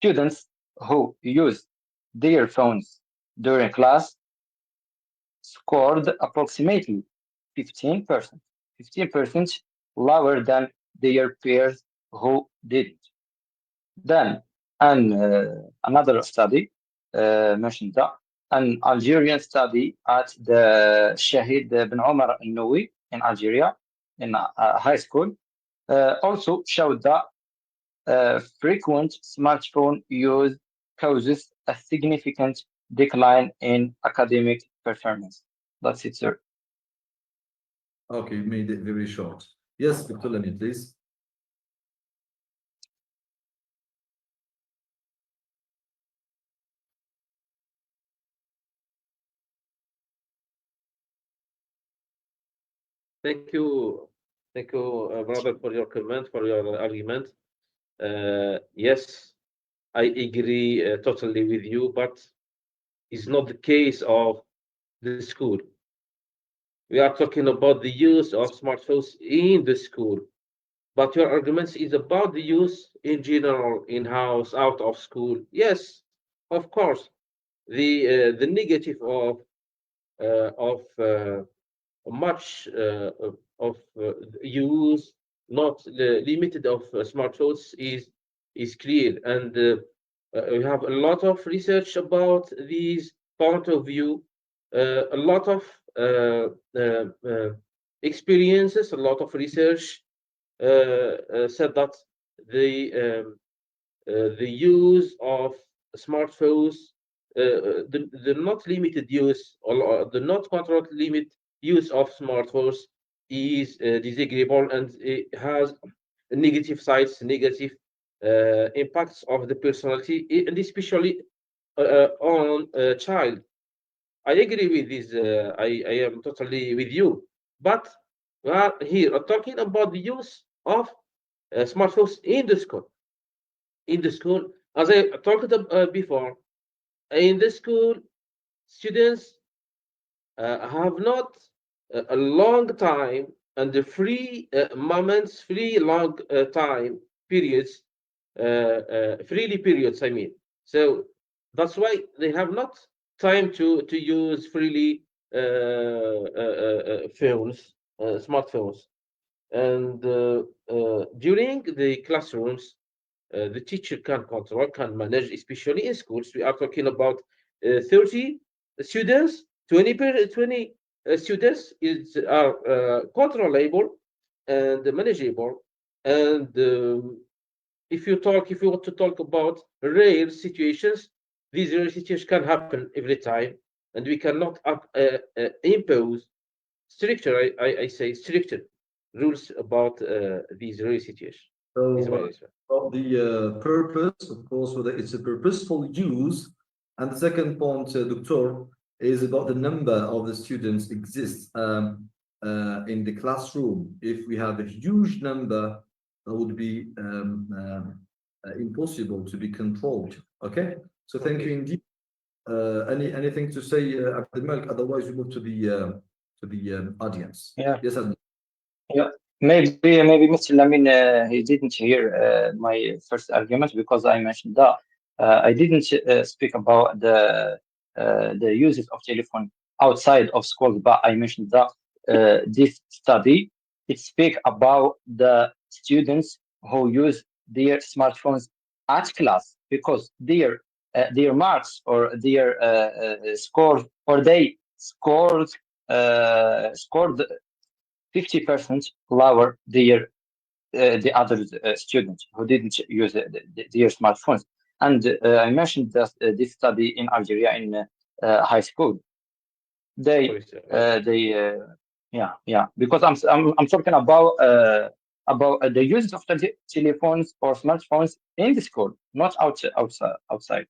students who use their phones during class scored approximately 15% lower than their peers who didn't. Then, another study mentioned that an Algerian study at the Shahid bin Omar al-Noui in Algeria, in high school, also showed that frequent smartphone use causes a significant decline in academic performance. That's it, sir. Okay, you made it very short. Yes, Dr. Lamin, please. Thank you, brother, for your comment, for your argument. Yes, I agree totally with you, but it's not the case of the school. We are talking about the use of smartphones in the school, but your arguments is about the use in general, in-house, out of school. Yes, of course, the negative of much of use, not limited of smartphones is clear, and we have a lot of research about these point of view, a lot of experiences, a lot of research said that the use of smartphones, the not limited use or the not controlled limit use of smartphones is disagreeable, and it has negative sides, negative impacts of the personality, and especially on a child. I agree with this. I am totally with you. But we are here talking about the use of smartphones in the school. In the school, as I talked before, in the school, students have not a long time and the free moments, free long time periods, freely periods, I mean. So that's why they have not time to use freely phones, smartphones. And during the classrooms, the teacher can control, can manage, especially in schools. We are talking about 30 students, 20 students are controllable and manageable. And if you want to talk about rare situations, these rare situations can happen every time, and we cannot impose stricter, I say stricter rules about these rare situations. So, the purpose, of course, whether it's a purposeful use, and the second point, Doctor, is about the number of the students exists in the classroom. If we have a huge number, that would be impossible to be controlled. Okay, so thank you indeed. Anything to say, Abdelmalek? Otherwise, we move to the audience. Yeah. Yes, Abdelmalek. Yeah, maybe Mr. Lamin he didn't hear my first argument, because I mentioned that I didn't speak about the uses of telephone outside of school, but I mentioned that this study it speak about the students who use their smartphones at class, because their marks or their scores, or they scored 50% lower the other students who didn't use their smartphones. And I mentioned that this study in Algeria in high school. They because I'm talking about the use of telephones or smartphones in the school, not outside.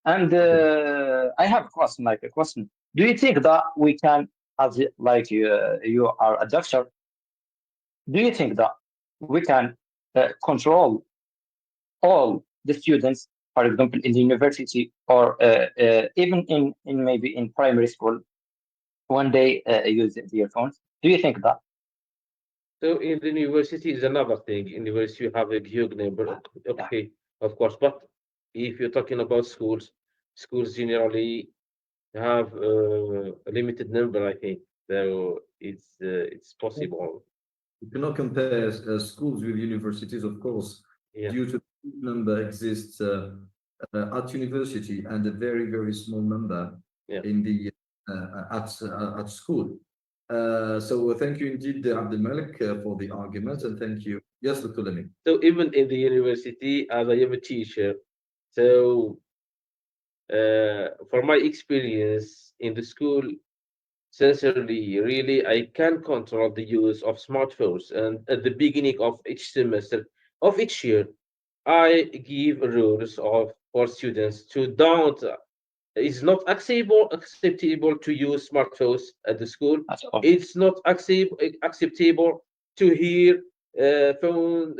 And I have a question, like a question. Do you think that we can, as like you are a doctor, do you think that we can control all the students, for example, in the university, or even in maybe in primary school, when they use their phones? Do you think that? So in the university is another thing. In university you have a huge number, okay, of course. But if you're talking about schools generally have a limited number, I think. So it's possible. You cannot compare schools with universities, of course, due to the number exists at university and a very, very small number in the at school. So thank you indeed, Abdelmalek, for the argument, and thank you. Yes, Dr. Lamin. So even in the university, as I am a teacher, so for my experience in the school, sincerely, really, I can control the use of smartphones. And at the beginning of each semester, of each year, I give rules for students to don't It's not acceptable to use smartphones at the school. At all. It's not acceptable to hear phone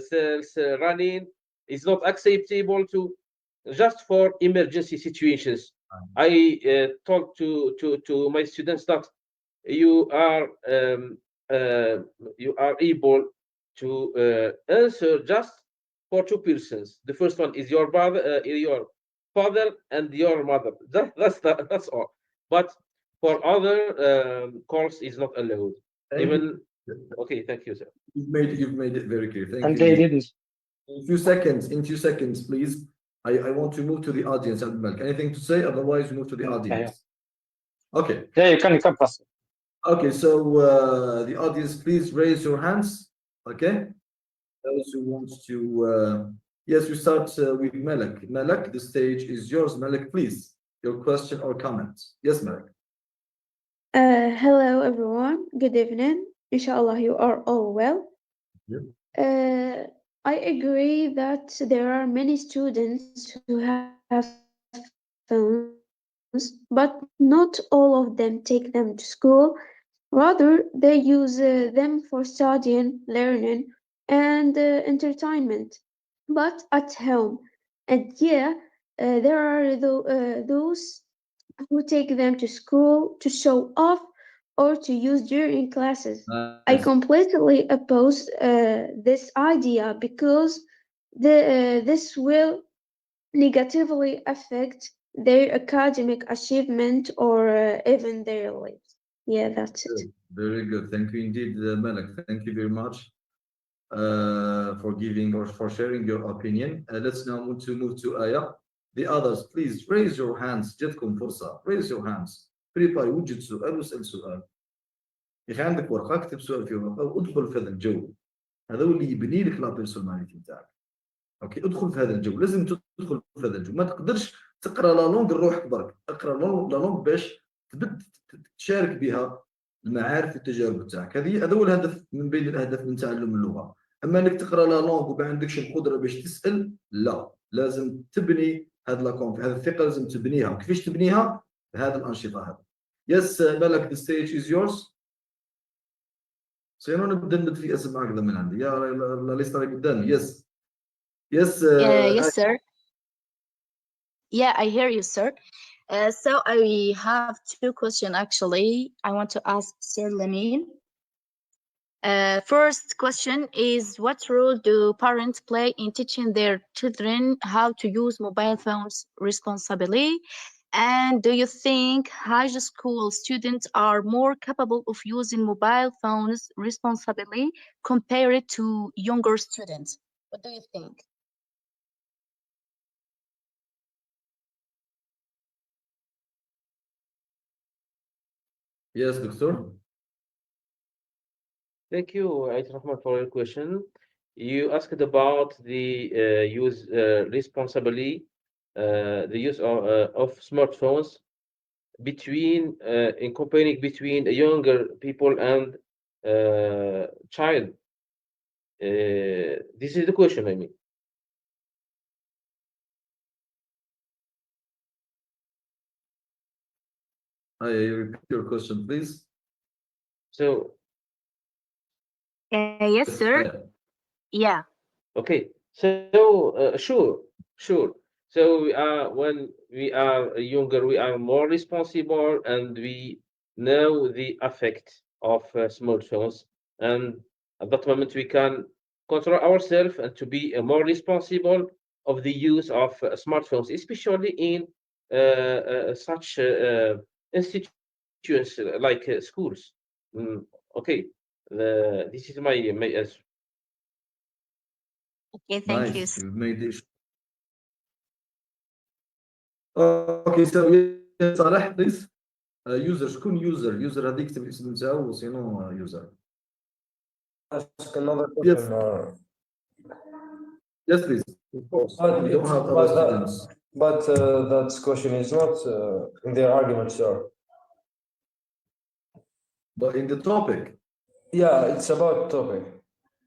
cells running. It's not acceptable to just for emergency situations. I talk to my students that you are able to answer just for two persons. The first one is your father and your mother. That's all. But for other calls is not allowed. Even okay, thank you, sir. You've made it very clear. Thank And you. they didn't. In few seconds, please. I want to move to the audience, Abdelmalek. Anything to say? Otherwise, we move to the audience. Okay. Yeah, you can pass. Okay, so the audience, please raise your hands. Okay. Those who want to, yes, we start with Malek. Malek, the stage is yours. Malek, please, your question or comment. Yes, Malek. Hello, everyone. Good evening. Inshallah, you are all well. I agree that there are many students who have phones, but not all of them take them to school. Rather, they use them for studying, learning, and entertainment, but at home. And yeah, there are those who take them to school to show off or to use during classes. I completely oppose this idea because this will negatively affect their academic achievement or even their lives. Yeah, that's it. Very good. Thank you indeed, Malek. Thank you very much for giving or for sharing your opinion. Let's now move to Aya. The others, please raise your hands. جتكم فرصة. Raise your hands. Prepare وجد سؤال واسأل سؤال. يا أخي عندك ورقة اكتب سؤال في ورقة وادخل في هذا الجو. هذا هو اللي يبني لك لا بيرسوناليتي بتاعك. اوكي ادخل في هذا الجو، لازم تدخل في هذا الجو، ما تقدرش تقرا لا لونغ لروحك برك، اقرا لا لونغ باش تشارك بها المعارف والتجارب تاعك. هذا هو الهدف من بين الاهداف من تعلم اللغه. اما انك تقرا لا لونغ وما عندكش القدره باش تسال، لا، لازم تبني هذه الثقه، لازم تبنيها. كيفاش تبنيها؟ بهذه الانشطه هذه. يس مالك، the stage is yours. سينو نبدا في اسمع هكذا من عندي يا لا ليست قدامي. يس Yes, yes, sir. Yeah, I hear you, sir. So I have two questions actually. I want to ask Sir Lamine. First question is, what role do parents play in teaching their children how to use mobile phones responsibly? And do you think high school students are more capable of using mobile phones responsibly compared to younger students? What do you think? Yes, Doctor. Thank you, Abdelmalek, for your question. You asked about the use responsibly, the use of smartphones in comparing between younger people and child. This is the question, I mean. You repeat your question, please. So. Yes, sir. Yeah. Okay. So sure. So when we are younger, we are more responsible and we know the effect of smartphones. And at that moment, we can control ourselves and to be more responsible of the use of smartphones, especially in such institutions like schools. Okay. This is my answer. Okay, thank you. You've made it. Okay, so صالح please. User شكون user هذيك يكتب الاسم نتاعو وسينو user. Ask another question. Yes, please. Of course. We don't have other students. But that question is not in their argument, sir. But in the topic. Yeah, it's about topic.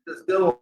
Let's go.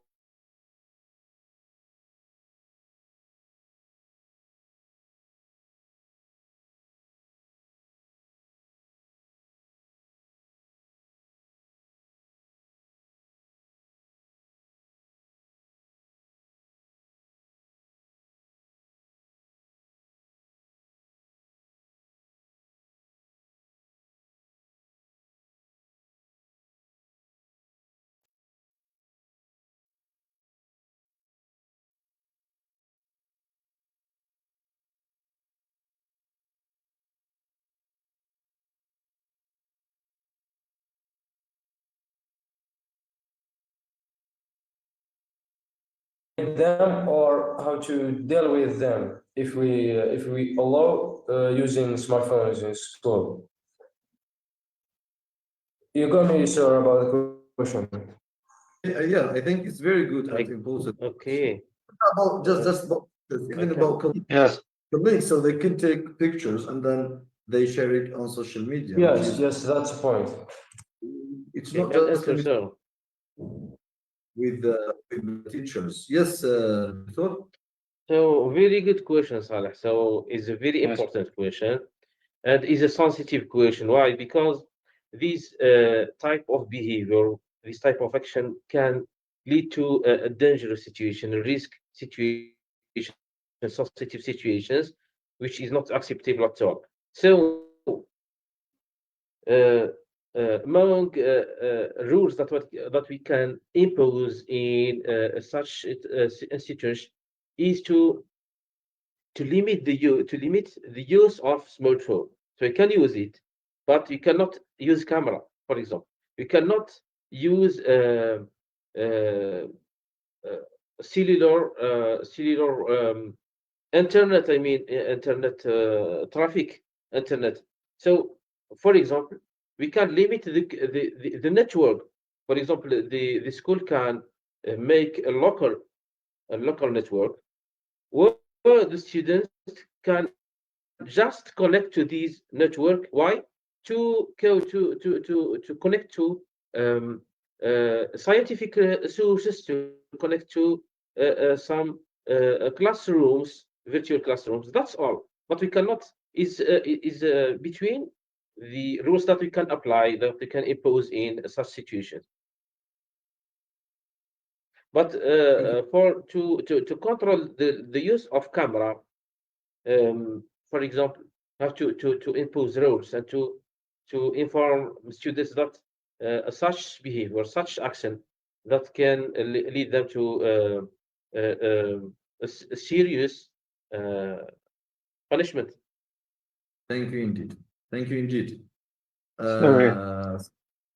them or how to deal with them if we allow using smartphones in school. You got me, sir, about the question. Yeah, I think it's very good and important. Okay. About just about even about Yes. colleagues, so they can take pictures and then they share it on social media. which Yes, is- yes, that's the point. It's Okay, not and just answer, sir. with the teachers. Yes, Victor? So very good question, Saleh. So it's a very Yes. important question, and is a sensitive question. Why? Because this type of behavior, this type of action can lead to a dangerous situation, a risk situation, sensitive situations, which is not acceptable at all. So among rules that we can impose in such institutions is to limit the use of smartphone. So you can use it, but you cannot use camera, for example. You cannot use cellular internet. I mean internet traffic, internet. So, for example, we can limit the network. For example, the school can make a local network where the students can just connect to these network. Why? To go to connect to scientific sources, to connect to some classrooms, virtual classrooms. That's all. But we cannot is between the rules that we can apply, that we can impose in such situations. But for to control the use of camera, for example, have to impose rules and to inform students that such behavior, such action, that can lead them to a serious punishment. Thank you indeed. Thank you indeed. Sorry.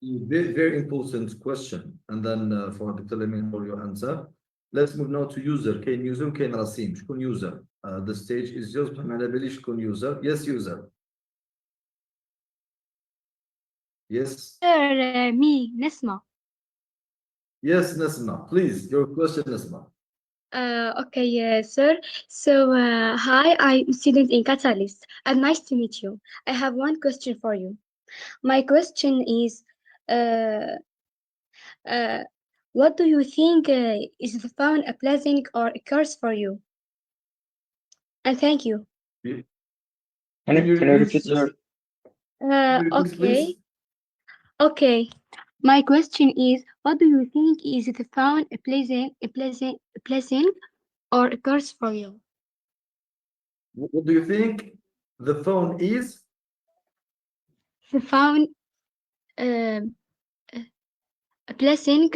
Very, very important question. And then for Dr. Lamin for your answer. Let's move now to user. كاين user وكاين رسيم. شكون user? The stage is yours. بحال ما على باليش شكون user. Yes, user. Yes. Sir, me, Nesma. Yes, Nesma. Please, your question, Nesma. Okay, sir. So, hi, I'm a student in Katalyst, and nice to meet you. I have one question for you. My question is, what do you think is the phone a blessing or a curse for you? And thank you. Can you repeat, sir? Okay. Okay. My question is, what do you think is the phone a blessing or a curse for you? What do you think the phone is? The phone a blessing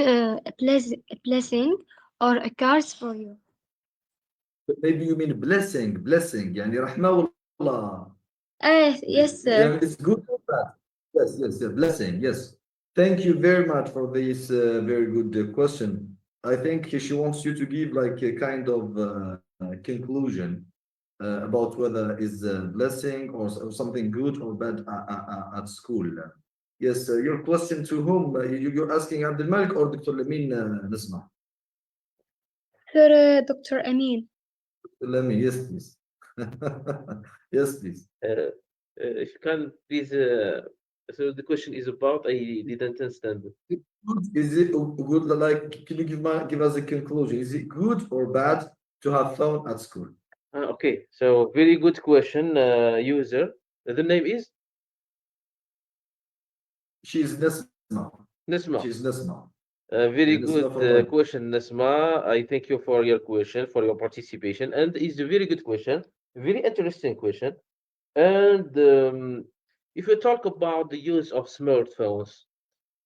or a curse for you? Maybe you mean blessing. يعني رحمة والله. Yes, sir. Yeah, it's good or bad? Yes, blessing, yes. Thank you very much for this very good question. I think she wants you to give like a kind of conclusion about whether it's a blessing or something good or bad at school. Yes, your question to whom? You're asking Abdelmalek or Dr. Lamin Nisma? Sir, Dr. Amine. Lamin, yes, please. Yes, please. If you can please, so the question is about, I didn't understand. Is it good? Like, can you give us a conclusion? Is it good or bad to have phone at school? Okay, so very good question, user. The name is She's Nesma. Nesma. She's Nesma. Very Yeah, good Nesma from question, Nesma. I thank you for your question, for your participation, and it's a very good question, very interesting question. And if you talk about the use of smartphones,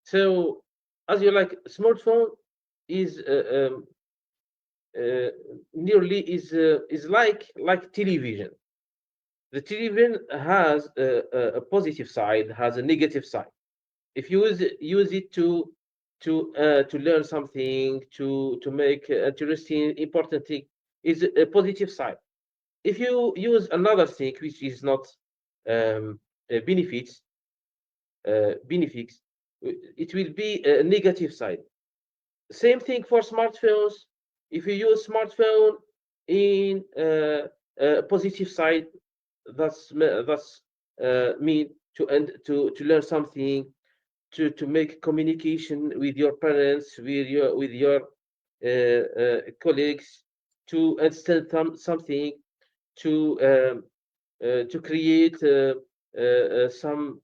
so as you like, smartphone is nearly is like television. The television has a positive side, has a negative side. If you use it to learn something, to make interesting, important thing, is a positive side. If you use another thing which is not benefits, it will be a negative side. Same thing for smartphones. If you use smartphone in a positive side, that's mean to learn something, to make communication with your parents, with your colleagues, to understand something, to create some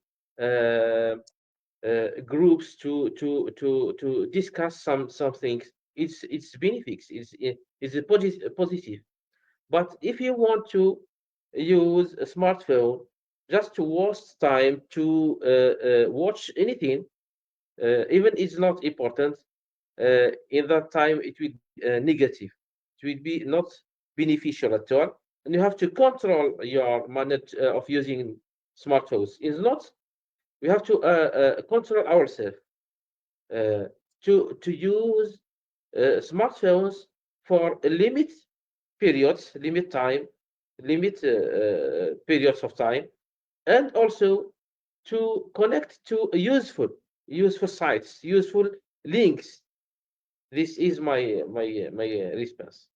groups to discuss some things. It's benefits. It's a positive. But if you want to use a smartphone just to waste time to watch anything, even it's not important, in that time it will be negative. It will be not beneficial at all, and you have to control your manage of using smartphones. It's not. We have to control ourselves to use smartphones for a limit periods, limit time, limit periods of time, and also to connect to useful sites, useful links. This is my response.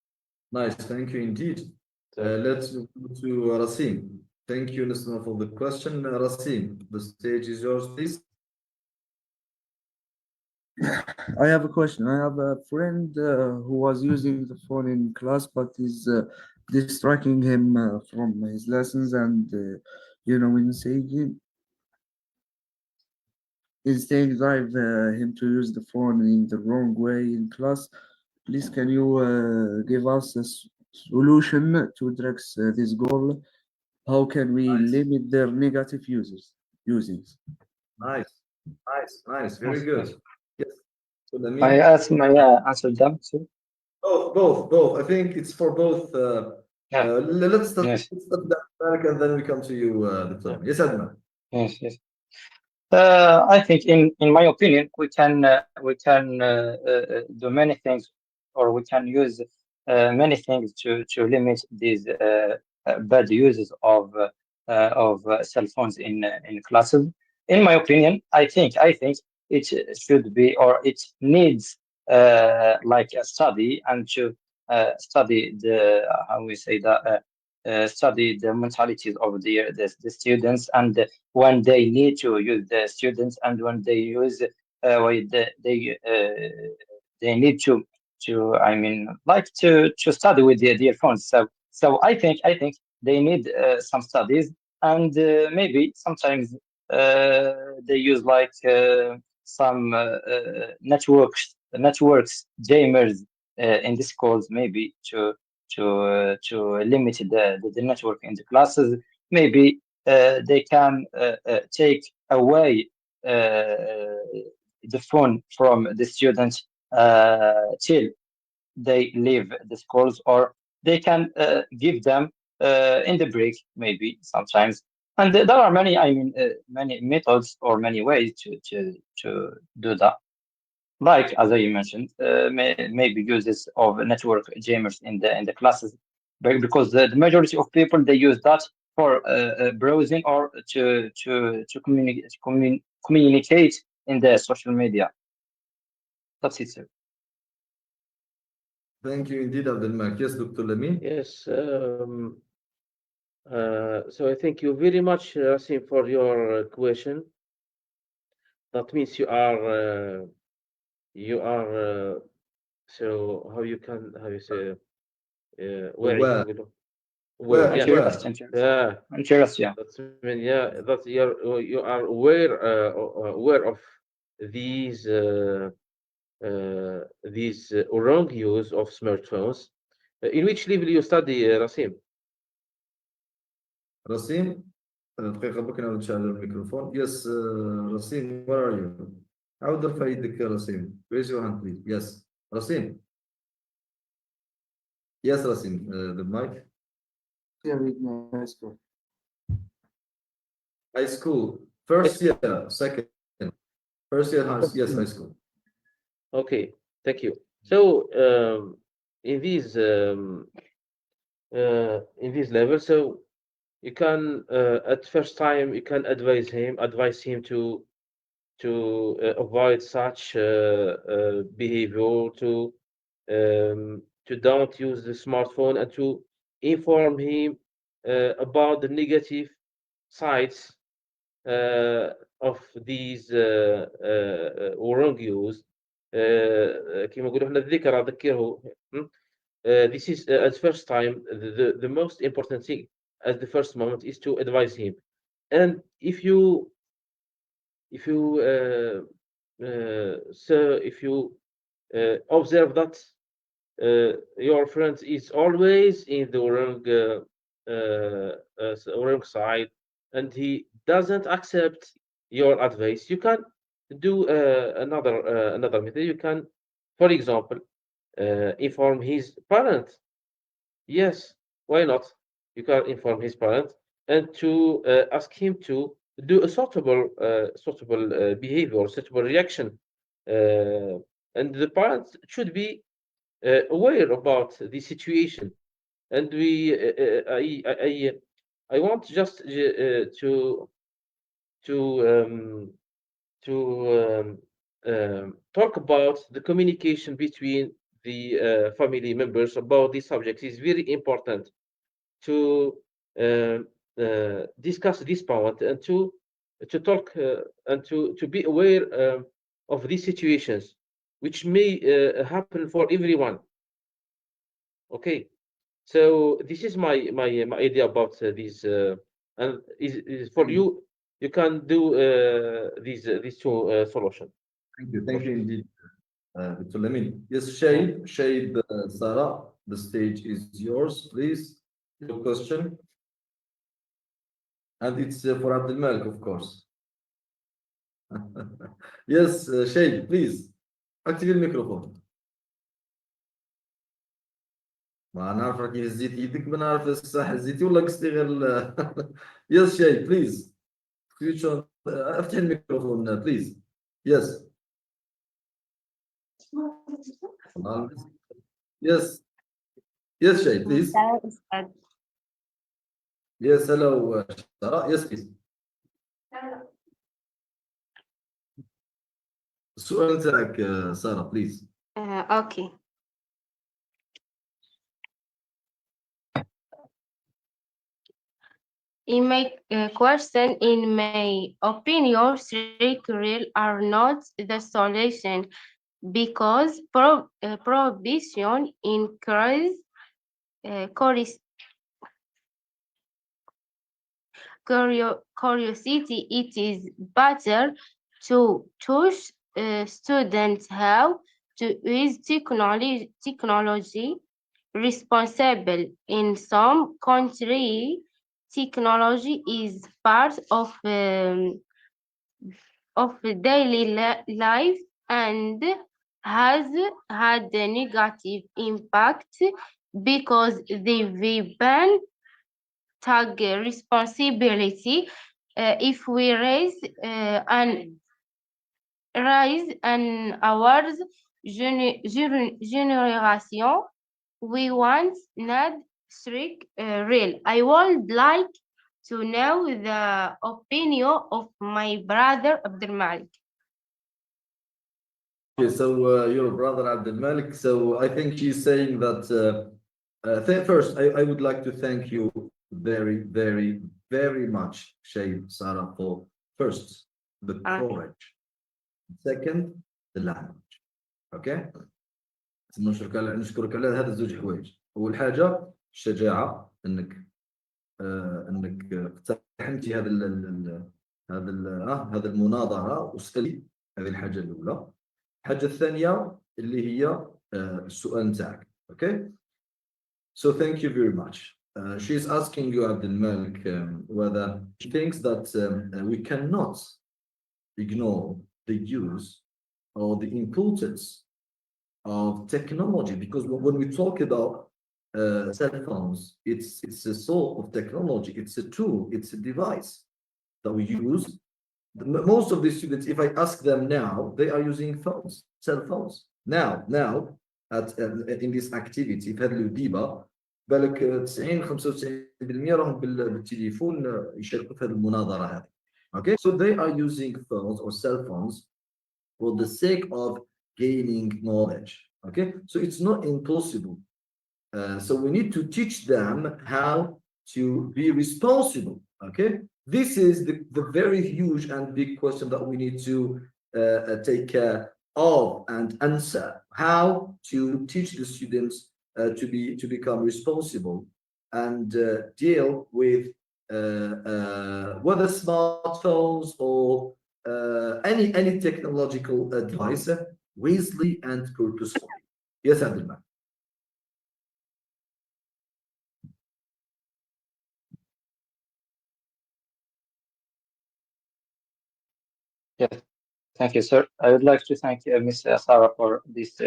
Nice, thank you indeed. Let's go to Rasim. Thank you, Nisma, for the question. Rasim, the stage is yours, please. I have a question. I have a friend who was using the phone in class, but is distracting him from his lessons, and when saying drive him to use the phone in the wrong way in class. Please, can you give us a solution to address this goal? How can we limit their negative usings? Nice, very good. Yes. So that I means may answer them too. both. I think it's for both. Let's start Yes. that back and then we come to you, Dr. Yes, Adnan. Yes. I think, in my opinion, we can do many things, or we can use many things to limit these bad uses of cell phones in classes. In my opinion, I think it should be, or it needs like a study, and to study the how we say that. Study the mentalities of the students, and when they need to use the students, and when they use they need to I mean, like to study with their earphones. So I think they need some studies, and maybe sometimes they use like some networks gamers in the schools, maybe to limit the network in the classes. Maybe they can take away the phone from the students till they leave the schools, or they can give them in the break, maybe sometimes. And there are many, many methods or many ways to do that. Like, as I mentioned, maybe uses of network jammers in the classes, because the majority of people, they use that for browsing, or to communicate in the social media. That's it, sir. Thank you indeed, Abdelmalek. Yes, Dr. Lamin. Yes. So I thank you very much, Rasim, for your question. That means you are so how you say Aware. aware, yeah. Yeah. Interest, yeah. That's mean, yeah, that's you are aware of these wrong use of smartphones. In which level you study, Rasim? Rasim, دقيقة بك نشغل الميكروفون. Yes, Rasim, where are you? عاود ارفع يدك يا رسيم. Raise your hand, please. Yes, Rasim. Yes, Rasim, the mic. Yeah, with my high school. High school. First year, second. First year, yes, high school. Okay, thank you. So in these levels, so you can at first time you can advise him to avoid such behavior, to don't use the smartphone, and to inform him about the negative sides of these wrong use. كما نقولوا احنا الذكرى ذكره. This is at first time the most important thing at the first moment is to advise him. And if you observe that your friend is always in the wrong side, and he doesn't accept your advice, you can do another method. You can, for example, inform his parent. Yes, why not? You can inform his parent and to ask him to do a suitable behavior, suitable reaction, and the parents should be aware about the situation. And I want just to talk about the communication between the family members about this subject. Is very important to discuss this point and to talk and to be aware of these situations, which may happen for everyone. Okay, so this is my idea about this, and is for you. You can do these two solutions. Thank you indeed, Abdelmalek. Yes, CHAIB, Sarah, the stage is yours, please. Your question, and it's for Abdelmalek, of course. Yes, CHAIB, please activate the microphone. ما نعرف راك هزيت يدك، ما نعرف الصح هزيتي ولا قصدي غير يس شاي بليز افتح الميكروفون بليز. يس يس يس شاي بليز. يس هلو سارة. يس بليز. السؤال تاعك سارة بليز. اوكي. In my question, in my opinion, curricula are not the solution because prohibition increase curiosity. It is better to teach students how to use technology responsible. In some countries, technology is part of daily life and has had a negative impact because they ban tag responsibility. If we raise awards generation, we want not strict rule. I would like to know the opinion of my brother Abdelmalek. Okay, so your brother Abdelmalek. So I think she's saying that first I would like to thank you very much, CHAIB, Sarah, for first the courage, second the language. Okay, نشكرك على هذا الزوج حوايج. اول حاجه الشجاعه، انك اقتحمتي هذا المناظره وسالتي. هذه الحاجه الاولى. الحاجه الثانيه اللي هي السؤال نتاعك. Okay, so thank you very much. She's asking you, Abdelmalek, whether she thinks that we cannot ignore the use or the importance of technology, because when we talk about cell phones, it's a sort of technology, it's a tool, it's a device that we use most of the students, if I ask them now, they are using phones, cell phones. Now in this activity في هذه الوديبة بالك 90-95% راهم بالتليفون يشاركوا في هذه المناظرة هذه. Okay, so they are using phones or cell phones for the sake of gaining knowledge. Okay, so it's not impossible. So we need to teach them how to be responsible. Okay, this is the very huge and big question that we need to take care of and answer. How to teach the students to become responsible and deal with whether smartphones or any technological device wisely and purposefully. Yes, Abdelmalek. Yes, thank you, sir. I would like to thank Ms. Sarah for this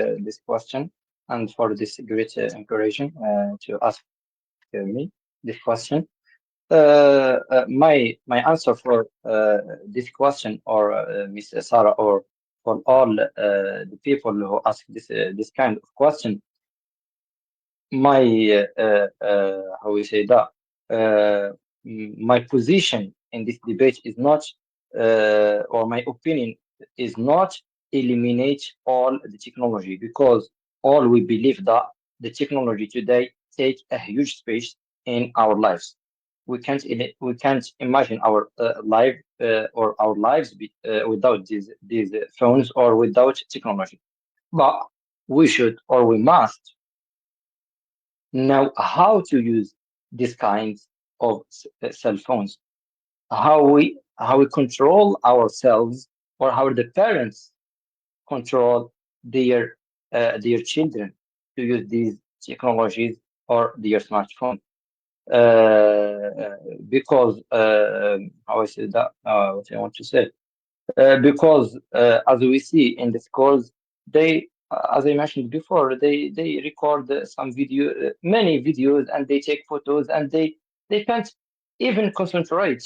question and for this great encouragement to ask me this question. My answer for this question, or Ms. Sarah, or for all the people who ask this kind of question, my how we say that my position in this debate is not, or my opinion is not eliminate all the technology, because all we believe that the technology today take a huge space in our lives. We can't imagine our life or our lives without these phones or without technology. But we should, or we must, know how to use these kinds of cell phones, how we control ourselves, or how the parents control their children to use these technologies or their smartphone. Because how I say that, what I want to say, because as we see in the schools, they, as I mentioned before, they record some video, many videos, and they take photos, and they can't even concentrate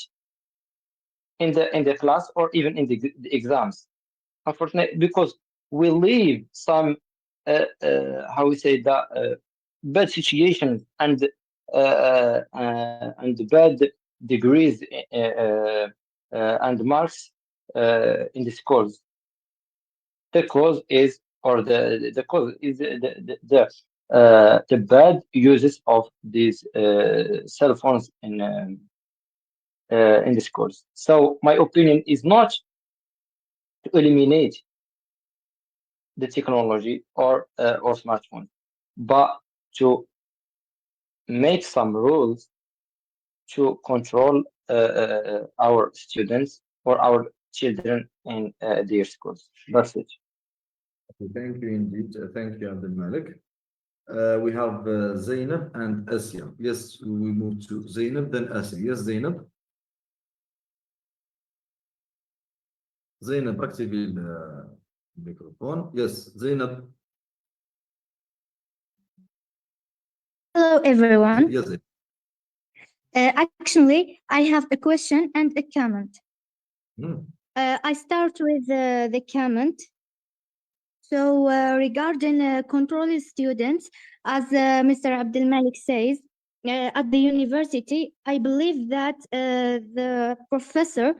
in the class or even in the exams, unfortunately, because we leave some how we say that bad situations and bad degrees and marks in the schools. The cause is, or the cause is the bad uses of these cell phones in the schools. So my opinion is not to eliminate the technology or smartphone, but to make some rules to control our students or our children in their schools. That's it. Thank you indeed. Thank you, Abdelmalek. We have Zainab and Asia. Yes, we move to Zainab, then Asia. Yes, Zainab. Zainab, activate the microphone. Yes, Zainab. Hello, everyone. Yes, Zainab. Actually, I have a question and a comment. Hmm. I start with the comment. So regarding controlling students, as Mr. Abdelmalek says, at the university, I believe that the professor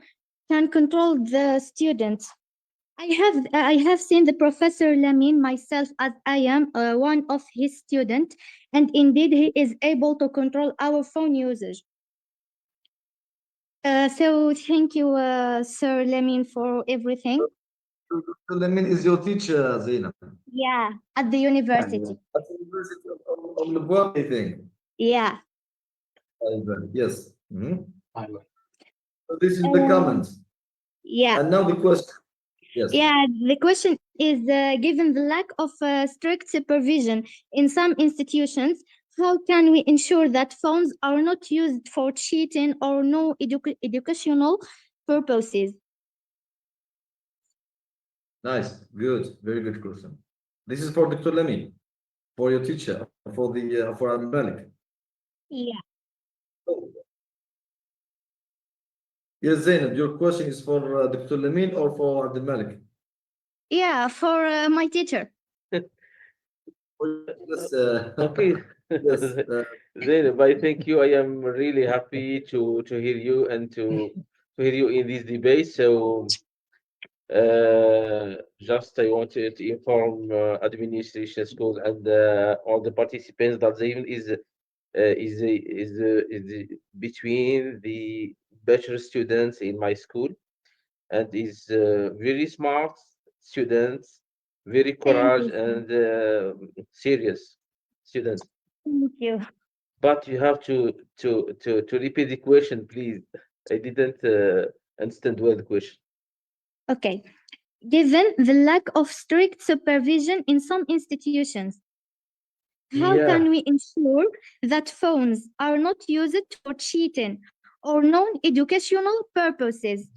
can control the students. I have seen the Professor Lamine myself, as I am one of his students, and indeed he is able to control our phone usage. So thank you, Sir Lamine, for everything. Lamine is your teacher, Zainab. Yeah, at the university. At the University of Lebanon, I think. Yeah. Yes. Mm-hmm. So this is the comment. Yeah. And now the question. Yes. Yeah, the question is, given the lack of strict supervision in some institutions, how can we ensure that phones are not used for cheating or no educational purposes? Nice. Good. Very good question. This is for Dr. Lamine, for your teacher, for the for Abdelmalek. Yeah. Yes, Zainab, your question is for Dr. Lamin or for Abdelmalek? Yeah, for my teacher. Yes, Okay. yes, Zainab, I thank you. I am really happy to hear you and to hear you in this debate. So just I wanted to inform administration, school, and all the participants that Zainab is between the bachelor students in my school, and is very smart students, very courage you. and serious student. Thank you. But you have to repeat the question, please. I didn't understand well the question. Okay. Given the lack of strict supervision in some institutions, how Yeah. can we ensure that phones are not used for cheating or non-educational purposes?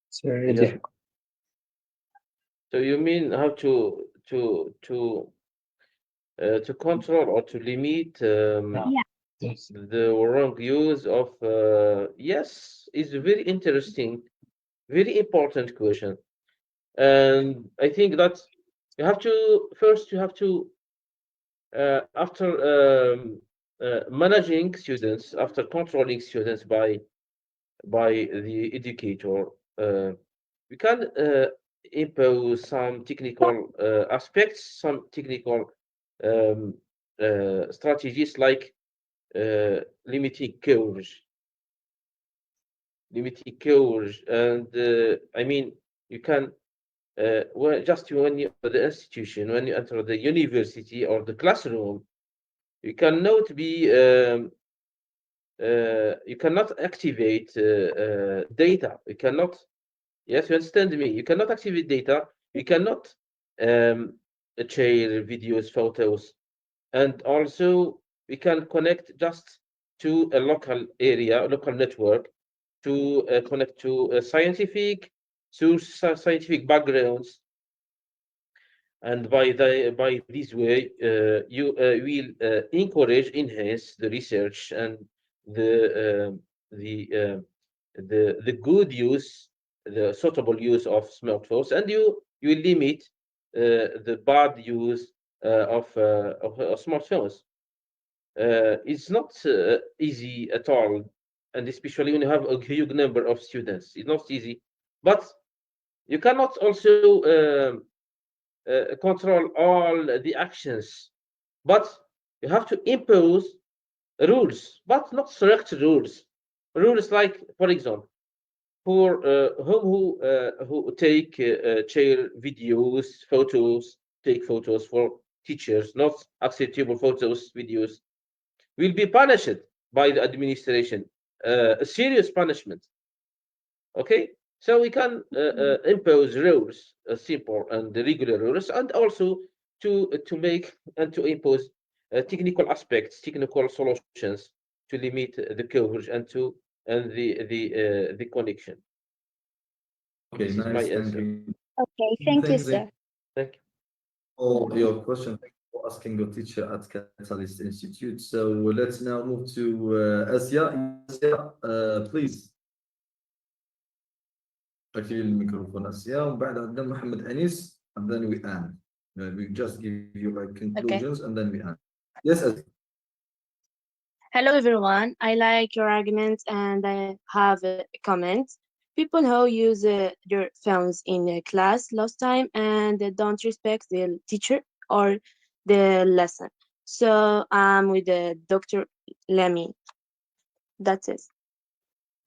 It's very Yeah. difficult. So you mean how to control or to limit Yeah. Yes. the wrong use of yes, it's a very interesting, very important question. And I think that you have to first you have to after managing students, after controlling students by the educator, we can impose some technical aspects, some technical strategies like limiting coverage, and I mean you can just when you enter the institution, when you enter the university or the classroom, you cannot be you cannot activate data. You cannot. Yes, you understand me. You cannot activate data. You cannot share videos, photos, and also we can connect just to a local area, a local network, to connect to scientific backgrounds, and by this way you will enhance the research and the the good use, the suitable use of smartphones, and you limit the bad use of smartphones. It's not easy at all, and especially when you have a huge number of students, it's not easy. But you cannot also control all the actions, but you have to impose rules, but not strict rules. Rules like, for example, for who take share videos, photos, take photos for teachers, not acceptable photos, videos, will be punished by the administration, a serious punishment. Okay, so we can impose rules, simple and regular rules, and also to make and to impose technical aspects, technical solutions to limit the coverage and the connection. okay, This is my nice, thank answer. you. Okay, thank you, Thanks, sir. Thank you. all your question. Thank you for asking your teacher at Katalyst Institute. So let's now move to Asia. Asia, please. اكتبي الميكروفون اسيا ومن بعد عندنا محمد انيس and then we end. We just give you like conclusions and then we end. Yes, Asia. Hello everyone, I like your arguments and I have a comment. People who use their phones in class lost time and they don't respect the teacher or the lesson. So I'm with Dr. Lamin. That's it.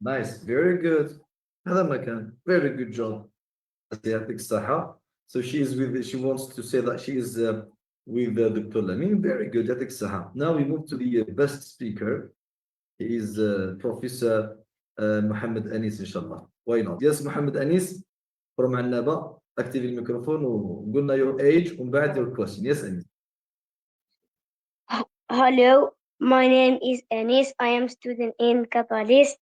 Nice, very good. هذا ما كان very good job. يعطيك الصحة. So she wants to say that she is with Dr. Lamin. Very good. يعطيك الصحة. Now we move to the best speaker. He is Professor Mohammed Anis إن شاء الله. Why not? Yes, Mohammed Anis from عنابة. اكتبي الميكروفون وقلنا your age ومن بعد your question. Yes, Anis. Hello, my name is Anis. I am student in Katalyst.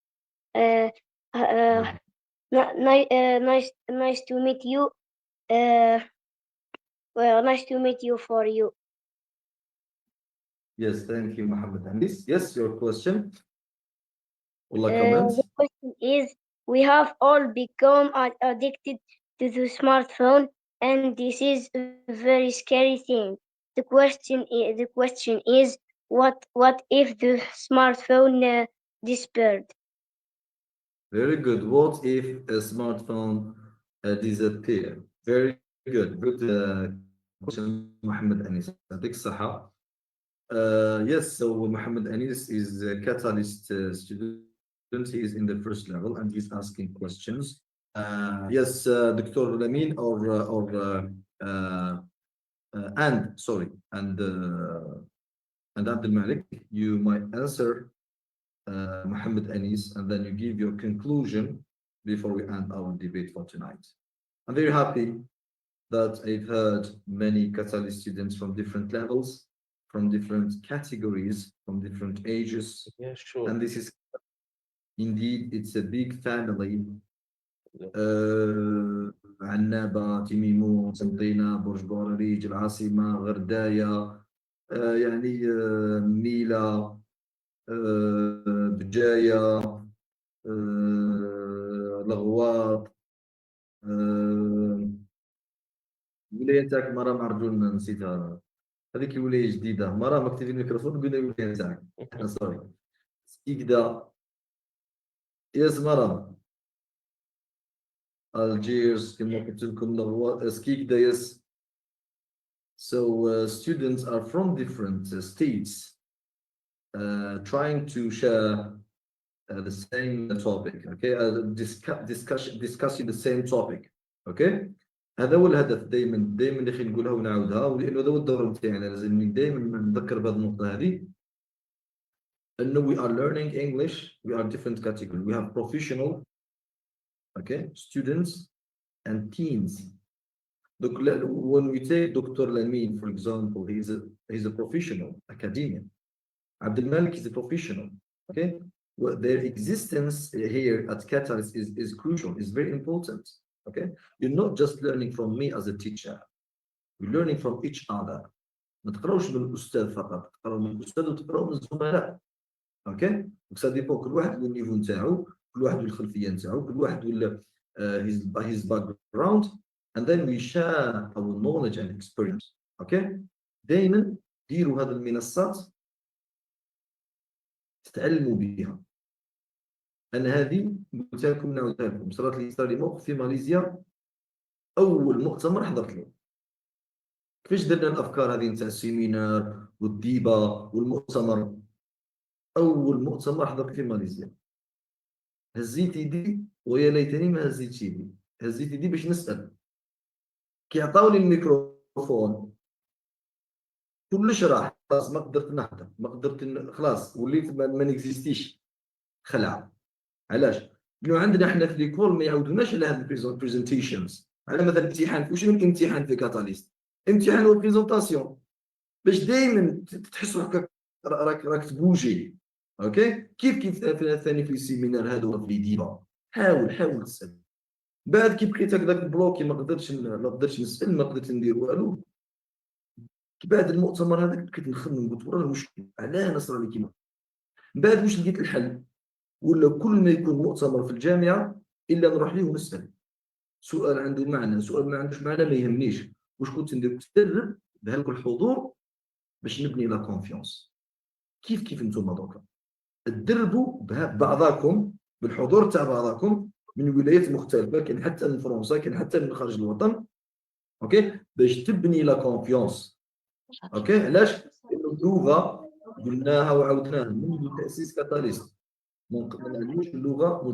Nice to meet you. Well, nice to meet you for you. Yes, thank you, Mohammed Anis. Yes, your question. Wallah, comment. The question is we have all become addicted to the smartphone, and this is a very scary thing. The question is what if the smartphone disappeared? Very good. What if a smartphone disappear? Very good. Good question, Mohammed Anis. يعطيك الصحة. Yes, so Mohammed Anis is a Catalyst student. He is in the first level and he's asking questions. Yes, Dr. Lamin and Abdelmalek, you might answer Mohammed Anis, and then you give your conclusion before we end our debate for tonight. I'm very happy that I've heard many Catalyst students from different levels, from different categories, from different ages. Yeah, sure. And this is indeed, it's a big family. عنابة، تيميمون، سنطينة، برج بورريج، العاصمة، غرداية، يعني ميلا، بجاية، لغواط، ولاية تاعك مرة معرجون نسيتها، هذيك ولاية جديدة، مرة مكتبين الميكروفون قلنا ولاية تاعك، سوري، سكيكدا، ياس مرة، Algiers كما قلت لكم لغواط، سكيكدا ياس. So students are from different states trying to share the same topic, okay, discussing the same topic, okay. هذا هو الهدف دائما اللي خلينا نقولها ونعاودها، ولانه هذا هو الدور نتاعنا، لازمني دائما نذكر بهذه النقطه هذه، انه we are learning English, we are different categories, we have professional, okay, students and teens. When we take Dr. Lamin, for example, he's a professional academician. Abdelmalek is a professional, okay. Well, their existence here at Katalis is crucial, is very important, okay. You're not just learning from me as a teacher, you're learning from each other. ما تقراوش من الأستاذ فقط، تقراو من الأستاذ وتقراو من الزملاء، okay. وسا ديبون كل واحد والنيفو نتاعو، كل واحد والخلفية نتاعو، كل واحد وال his background, and then we share our knowledge and experience, okay. دائما ديروا هذه المنصات تتعلموا بها. أنا هذه قلت لكم نعاودها لكم، صار لي موقف في ماليزيا، أول مؤتمر حضرت له. كيفاش درنا الأفكار هذه نتاع السيمينار والديبة والمؤتمر؟ أول مؤتمر حضرت في ماليزيا، هزيت يدي ويا ليتني ما هزيت يدي، هزيت يدي باش نسأل. كي عطاوني الميكروفون كلش راح، خلاص ما قدرت نهضر، ما قدرت خلاص وليت ما نكزيستيش، خلع. علاش؟ لأنه عندنا احنا في ليكول ما يعاودوناش على هاد البريزنتيشنز، على مثلا امتحان، وشنو الامتحان في كاتاليست؟ امتحان هو بريزونطاسيون، باش دائما تحس روحك راك تبوجي، اوكي؟ كيف ثاني في السيمينار هذا في ديبا، حاول تسال. بعد كي بقيت هكذاك بلوكي ما قدرتش نسال، ما قدرت ندير والو. بعد المؤتمر هذاك بقيت نخمم، قلت ورا المشكل علاه صرا لي كيما. بعد واش لقيت الحل؟ ولا كل ما يكون مؤتمر في الجامعه الا نروح ليه ونسال سؤال عنده معنى، سؤال ما عندوش معنى ما يهمنيش. واش كنت ندير؟ تدرب بهذاك الحضور باش نبني لا كونفيونس. كيف نتوما دوكا تدربوا بعضاكم بالحضور تاع بعضاكم من ولايات مختلفه، كاين حتى من فرنسا، كاين حتى من خارج الوطن، اوكي، باش تبني لا كونفيونس، اوكي. علاش؟ لانه اللغه قلناها وعاودناها منذ تاسيس كاتاليست، ما نعلموش اللغه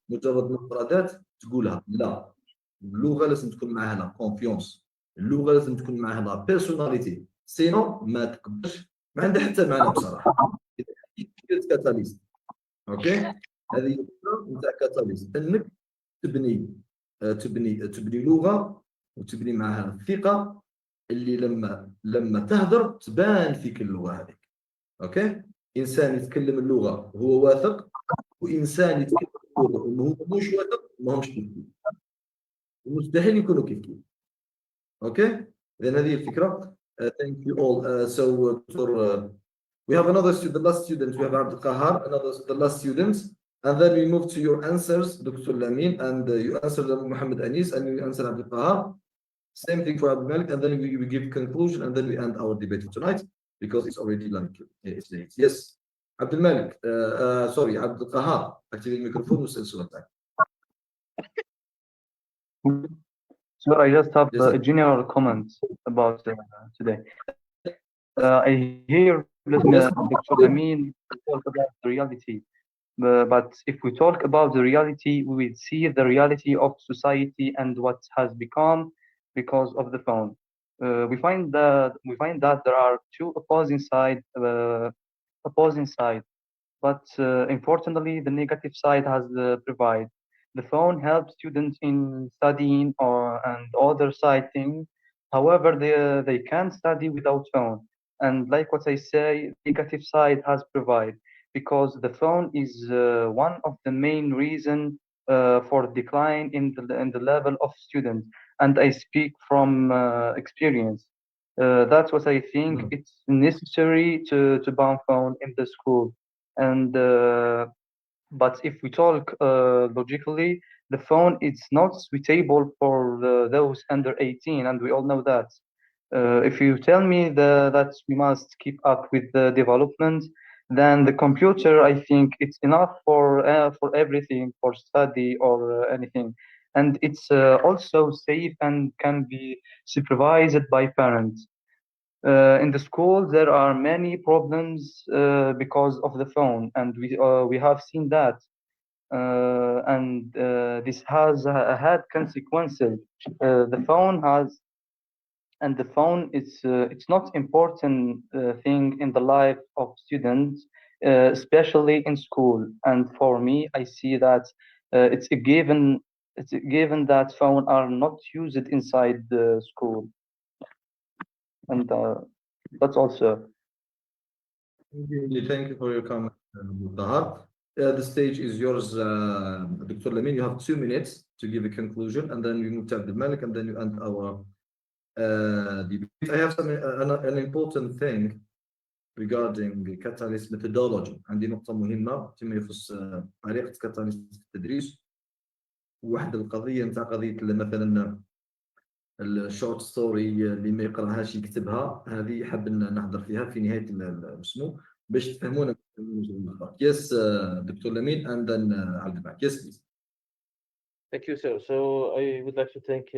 مجرد مفردات تقولها، لا، اللغه لازم تكون معها لا كونفيونس، اللغه لازم تكون معها لا بيرسوناليتي، سينو ما تقدرش، ما عندها حتى معنى بصراحه. كاتاليست، اوكي، هذه الفكره نتاع كاتاليست، انك تبني لغه وتبني معها الثقه اللي لما تهضر تبان فيك اللغه هذيك، اوكي. انسان يتكلم اللغه وهو واثق، وانسان يتكلم اللغه وهو مش واثق، ما همش كيف، مستحيل يكونوا كيف. اوكي، اذا هذه الفكره. Thank you all. So we have another student, the last student, we have Abdelqahar, the last student. And then we move to your answers, Dr. Lamin, and you answered Muhammad Anis, and you answered Abdul Qahar. Same thing for Abdelmalek, and then we give conclusion, and then we end our debate for tonight because it's already like it's late. Yes, Abdelmalek, sorry, Abdul Qahar, activate the microphone واسأل سؤالك. So I just have Yes, a general comment about today. I hear Dr. Amin talk about the reality, but if we talk about the reality, we see the reality of society and what has become because of the phone. We find that there are two opposing sides, but unfortunately, the negative side has prevailed. The phone helps students in studying and other side things. However, they can't study without phone. And like what I say, negative side has prevailed because the phone is one of the main reason for decline in the level of students. And I speak from experience. That's what I think. It's necessary to ban phone in the school. And but if we talk logically, the phone is not suitable for those under 18, and we all know that. If you tell me that we must keep up with the development, then the computer, I think it's enough for everything, for study or anything. And it's also safe and can be supervised by parents. In the school, there are many problems because of the phone, and we have seen that, and this has had consequences. The phone is it's not important thing in the life of students, especially in school. And for me, I see that it's a given. It's a given that phone are not used inside the school, and that's also. Thank you for your comment, Tahar. The stage is yours, Dr. Lamin. You have 2 minutes to give a conclusion, and then we move to Abdelmalek, and then you end our debate. I have an important thing regarding Catalyst methodology. عندي نقطة مهمة فيما يخص طريقة كاتاليست في التدريس. واحدة القضية نتاع قضية مثلا الشورت ستوري اللي ما يقراهاش يكتبها، هذه حاب نحضر فيها في نهاية السمو باش تفهمونا. Yes, Dr. Lamin, and then Abdelmalek. Yes, please. Thank you, sir. So I would like to thank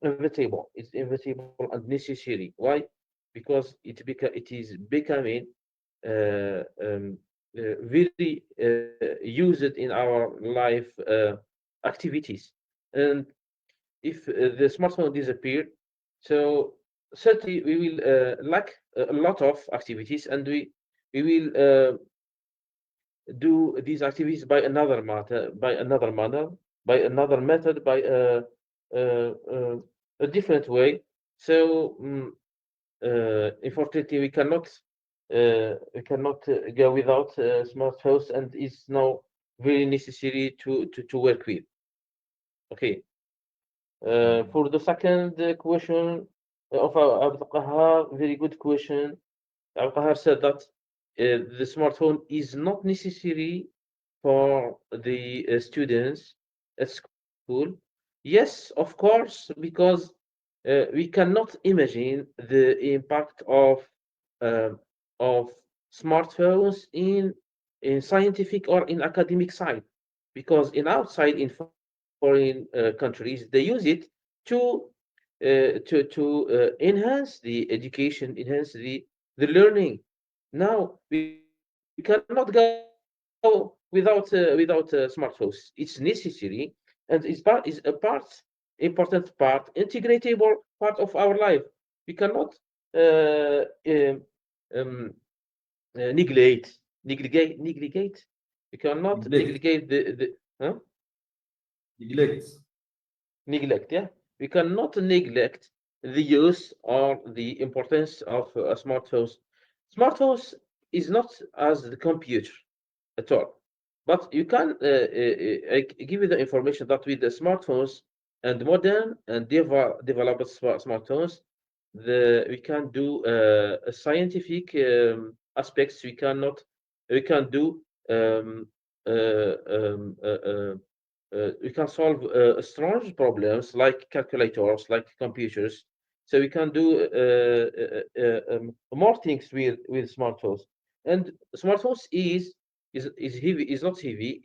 inevitable. It's inevitable and necessary. Why? Because it is becoming very used in our life activities. And if the smartphone disappear, so certainly we will lack a lot of activities, and we will do these activities by another method, by another method, by a different way. So unfortunately, we cannot go without smartphones, and it's now very necessary to work with. Okay. For the second question of Abdul Qahar, very good question. Abdul Qahar said that the smartphone is not necessary for the students at school. Yes, of course, because we cannot imagine the impact of smartphones in scientific or in academic side, because in outside in foreign countries they use it to enhance the education, enhance the learning. Now we cannot go without smartphones. It's necessary, and is a important part, integratable part of our life. We cannot negligate. We cannot Neglect. negligate Neglect. neglect. Yeah, we cannot neglect the use or the importance of smartphones. Smartphones is not as the computer at all, but you can I give you the information that with the smartphones and modern and developed smartphones, we can do scientific aspects. We can do um, we can solve strange problems like calculators, like computers. So we can do more things with smartphones. And smartphones is heavy, is not heavy,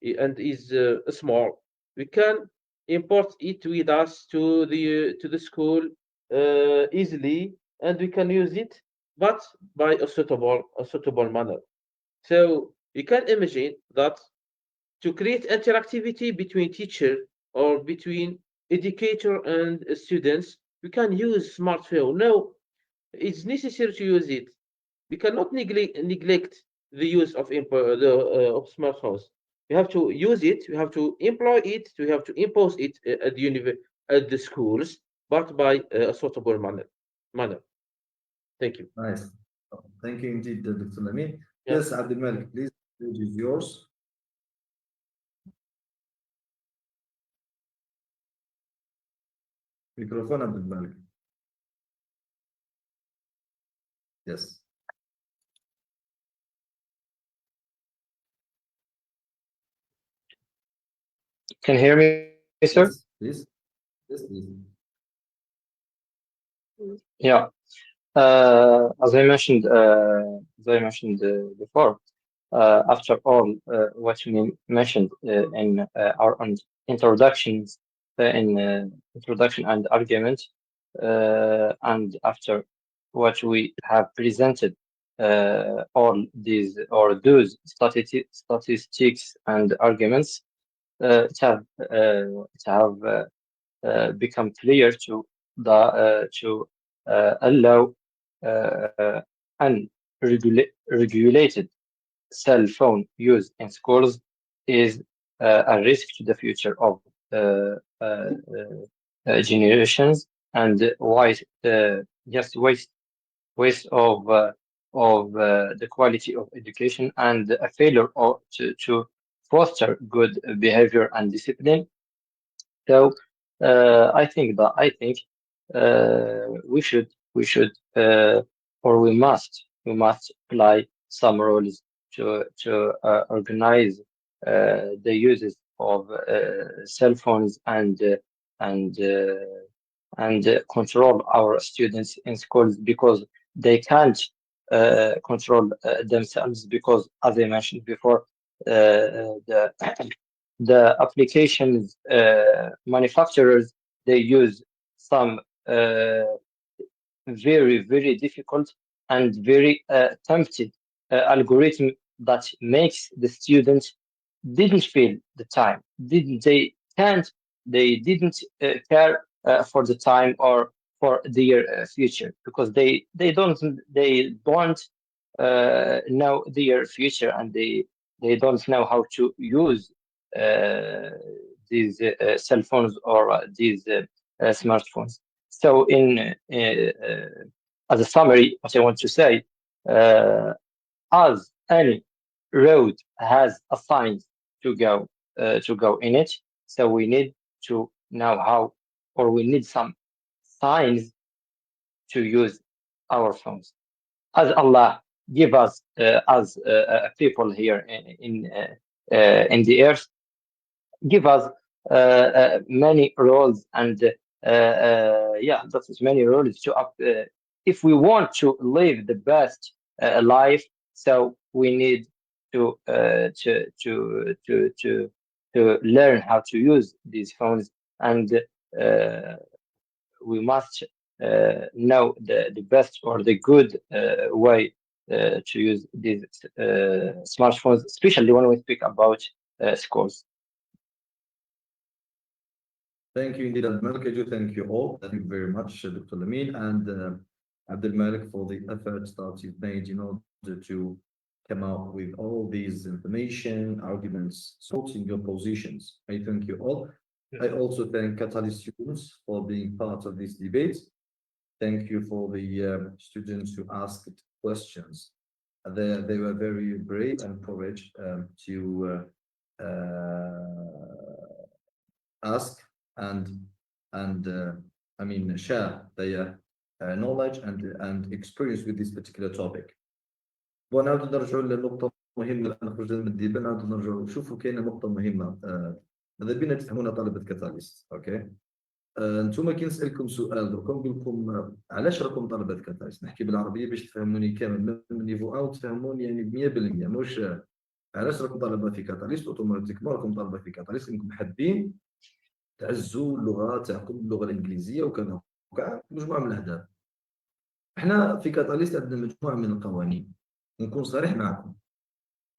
and is small. We can import it with us to the school easily, and we can use it, but by a suitable manner. So you can imagine that to create interactivity between teacher or between educator and students, we can use smartphone. No, it's necessary to use it. We cannot neglect the use of of smartphones. We have to use it. We have to employ it. We have to impose it at at the schools, but by a suitable manner. Thank you. Nice. Thank you indeed, Dr. Amin. Yeah. Yes, Abdelmalek, please, it is yours. Microphone, Abdelmalek. Yes. Can you hear me, sir? Yes, please. Yes, please. Yeah. As I mentioned, before, after all what we mentioned in our introductions, introduction and argument, and after what we have presented, all these or those statistics and arguments, it have become clear to allow unregulated cell phone use in schools is a risk to the future of generations, and just waste of the quality of education, and a failure to foster good behavior and discipline. So I think we should or we must apply some rules to organize the uses of cell phones, and control our students in schools, because they can't control themselves, because as I mentioned before, the applications manufacturers, they use some very difficult and very tempted algorithm that makes the students didn't feel the time, they didn't care for the time or for their future, because they don't know their future, and they don't know how to use these cell phones or these smartphones. So as a summary, what I want to say, as any road has a sign to go in it, so we need to know how, or we need some signs to use our phones. As Allah give us as people here in the earth, give us many roles, and that is many roles to if we want to live the best life, so we need to learn how to use these phones, and we must know the best or the good way to use these smartphones, especially when we speak about schools. Thank you indeed, Abdelmalek. I do thank you all. Thank you very much, Dr. Amin and Abdelmalek, for the efforts that you've made, to come up with all these information, arguments, supporting your positions. I thank you all. I also thank Katalyst students for being part of this debate. Thank you for the students who asked questions. They were very brave and courage to ask and I mean share their knowledge and experience with this particular topic. ونعود نرجع لنقطة مهمة الآن خرجنا من الديبان. نعود نرجع شوفوا كاينة نقطة مهمة ماذا بينا تفهمونا طلبة كاتاليست. اوكي انتم كي نسألكم سؤال دركا نقول لكم علاش راكم طلبة كاتاليست، نحكي بالعربية باش تفهموني كامل من نيفو 1 وتفهموني يعني 100%. مش علاش راكم طلبة في كاتاليست اوتوماتيكمون راكم طلبة في كاتاليست انكم حابين تعزوا اللغة تاعكم اللغة الإنجليزية وكذا وكاع مجموعة من الأهداف. احنا في كاتاليست عندنا مجموعة من القوانين. نكون صريح معكم،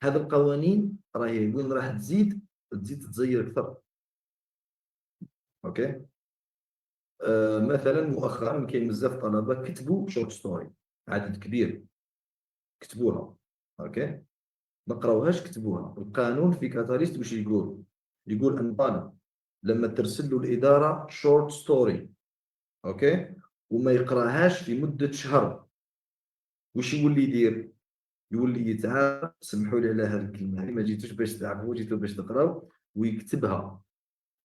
هذه القوانين راهي وين راح تزيد تتزير أكثر. اوكي مثلا مؤخرا كاين بزاف طلبة كتبوا شورت ستوري، عدد كبير كتبوها. اوكي ما قراوهاش كتبوها. القانون في كاتاليست واش يقول؟ يقول ان طالب لما ترسل له الإدارة شورت ستوري اوكي وما يقراهاش في مدة شهر، واش يولي يدير؟ يولي يتعاقب. سمحوا لي على هذه الكلمة، ما جيتوش باش تعرفوا، جيتوا باش تقراو، ويكتبها.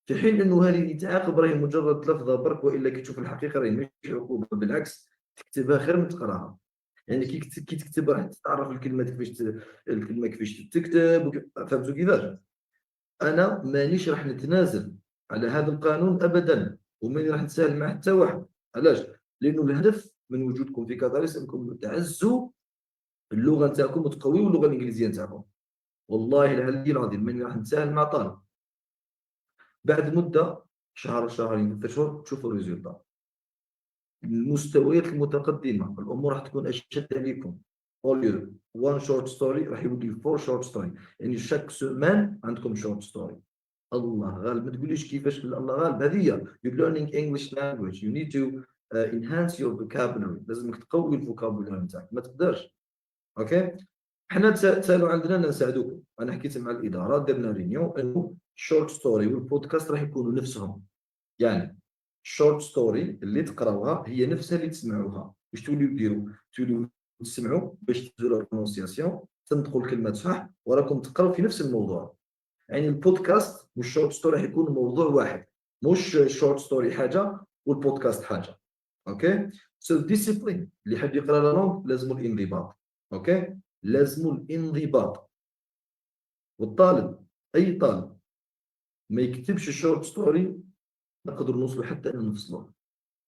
في حين انه هذه يتعاقب راهي مجرد لفظة برك، والا كي تشوف الحقيقة راهي ماشي عقوبة، بالعكس تكتبها خير من تقراها. يعني كي تكتب راح تعرف الكلمات كيفاش الكلمة كيفاش تكتب. فهمتوا كيفاش؟ انا مانيش راح نتنازل على هذا القانون ابدا، وماني راح نتساهل مع حتى واحد. علاش؟ لانه الهدف من وجودكم في كاتاليست انكم تعزوا اللغه نتاعكم وتقويوا اللغه الانجليزيه نتاعكم. والله العلي العظيم ماني راح نتساهل مع طالب بعد مده شهر شهرين 3 شهور تشوفوا الريزولتا. المستويات المتقدمه الامور راح تكون اشد عليكم. اول وان شورت ستوري راح يولي 4 شورت ستوري، يعني شاك سيمان عندكم شورت ستوري. الله غالب، ما تقوليش كيفاش. الله غالب هذه هي you're learning English language, you need to enhance your vocabulary. لازمك تقوي الفوكابولاري نتاعك، ما تقدرش. اوكي حنا تسالوا عندنا نساعدوكم. انا حكيت مع الاداره، درنا رينيون انه الشورت ستوري والبودكاست راح يكونوا نفسهم. يعني الشورت ستوري اللي تقراوها هي نفسها اللي تسمعوها. واش توليو ديروا؟ توليو تسمعوا باش تديروا البرونسياسيون، تنطقوا الكلمات صح، وراكم تقراو في نفس الموضوع. يعني البودكاست والشورت ستوري راح يكون موضوع واحد، مش الشورت ستوري حاجه والبودكاست حاجه. اوكي سو ديسيبلين. اللي يحب يقرا لا لونغ لازم الانضباط. اوكي لازم الانضباط. والطالب اي طالب ما يكتبش الشورت ستوري نقدر نوصلوا حتى ان نفصلوا.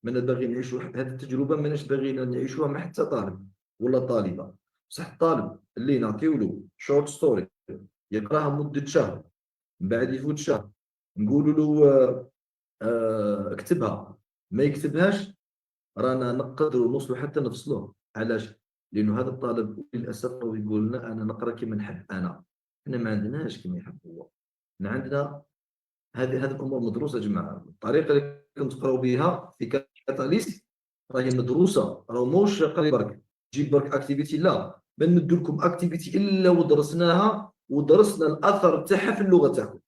ما باغي نعيشوا هذه التجربه، ماناش باغينا نعيشوها مع حتى طالب ولا طالبه. بصح الطالب اللي نعطيو له شورت ستوري يقراها مده شهر، من بعد يفوت شهر نقولوا له اكتبها، ما يكتبهاش، رانا نقدروا نوصلوا حتى نفصلوه. علاش؟ لانه هذا الطالب للاسف يقول لنا انا نقرا كما نحب انا. احنا ما عندناش كما يحب هو. احنا عندنا هذه الامور مدروسه يا جماعه. الطريقه اللي كنت تقراو بها في كاتاليست راهي مدروسه، راه موش قري برك جيب برك اكتيفيتي. لا، ما ندير لكم اكتيفيتي الا ودرسناها ودرسنا الاثر تاعها في اللغه تاعكم،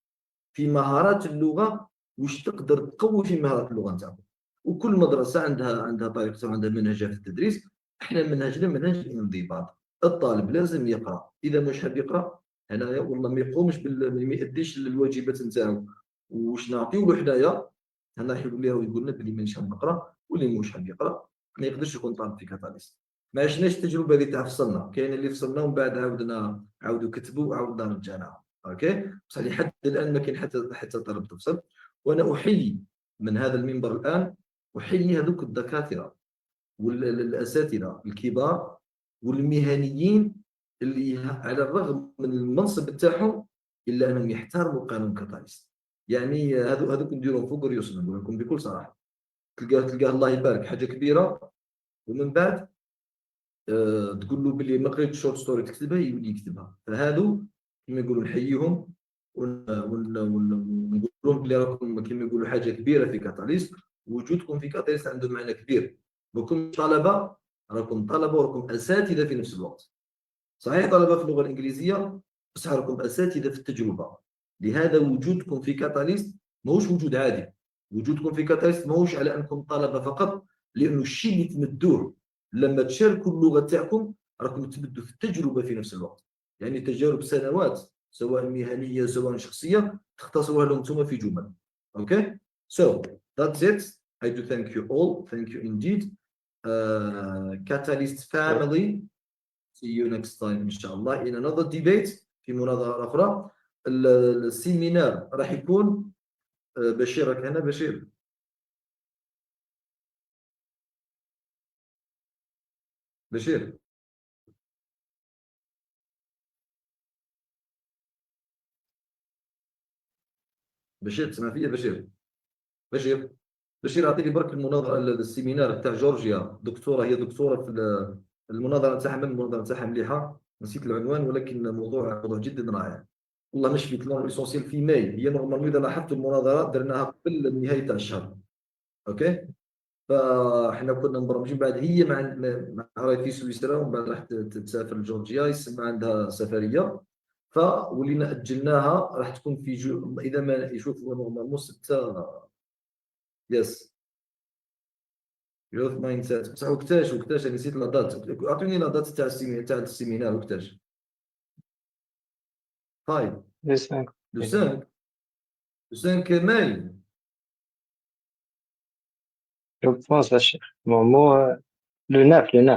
في مهارات اللغه، واش تقدر تقوي في مهارات اللغه نتاعكم. وكل مدرسه عندها طريقتها وعندها منهجها في التدريس. احنا منهجنا منهج الانضباط. الطالب لازم يقرا، اذا مش حاب يقرا هنايا والله ما يقومش ما يأديش الواجبات نتاعو واش نعطيو له حنايا. هنا يولي يقول لنا بلي مانيش حاب نقرا، واللي مش حاب يقرا ما يقدرش يكون طالب في كاتاليست. ما عشناش التجربه اللي تاع فصلنا، كاين اللي فصلنا ومن بعد عاودوا كتبوا وعاودنا رجعناها. اوكي بصح لحد الان ما كاين حتى طالب تفصل. وانا احيي من هذا المنبر الان، احيي هذوك الدكاتره والاساتذه الكبار والمهنيين اللي على الرغم من المنصب تاعهم الا انهم يحترموا قانون كاتاليست. يعني هذوك نديرهم فوق ريوسنا، نقول لكم بكل صراحه. تلقاه الله يبارك حاجه كبيره، ومن بعد تقول له باللي ما قريتش شورت ستوري تكتبها يولي يكتبها. فهادو كما يقولوا نحييهم ونقول لهم بلي راكم كما يقولوا حاجه كبيره في كاتاليست. وجودكم في كاتاليست عنده معنى كبير. راكم طلبه، راكم طلبه وراكم اساتذه في نفس الوقت. صحيح طلبة في اللغة الإنجليزية بصح راكم أساتذة في التجربة، لهذا وجودكم في كاتاليست ماهوش وجود عادي. وجودكم في كاتاليست ماهوش على أنكم طلبة فقط، لأنه الشيء اللي تمدوه لما تشاركوا اللغة تاعكم راكم تمدوا في التجربة في نفس الوقت. يعني تجارب سنوات سواء مهنية سواء شخصية تختصروها لهم انتم في جمل. Okay, so that's it. I do thank you all. Thank you indeed. Catalyst family. See you next time إن شاء الله in another debate في مناظرة أخرى. السيمينار راح يكون بشير راك هنا بشير. بشير بشير تسمع فيا بشير؟ بشير أعطيني برك المناظرة السيمينار تاع جورجيا. دكتورة هي دكتورة في المناظرة تاعها، المناظرة تاعها مليحة، نسيت العنوان ولكن موضوع جدا رائع. والله مش في ليسونسيال في ماي، هي نورمالمون إذا لاحظتوا المناظرات درناها قبل النهاية تاع الشهر. أوكي، فاحنا كنا مبرمجين بعد هي مع راهي في سويسرا ومن بعد راح تسافر لجورجيا، يسمى عندها سفرية، فولينا أجلناها. راح تكون في إذا ما يشوفوا نورمالمون 6 يس يوث مايند سيت. بصح وقتاش انا نسيت لا دات، اعطوني لا دات تاع السيمينار وقتاش؟ 5 لو 5 ماي. جو بونس الشيخ مو لو 9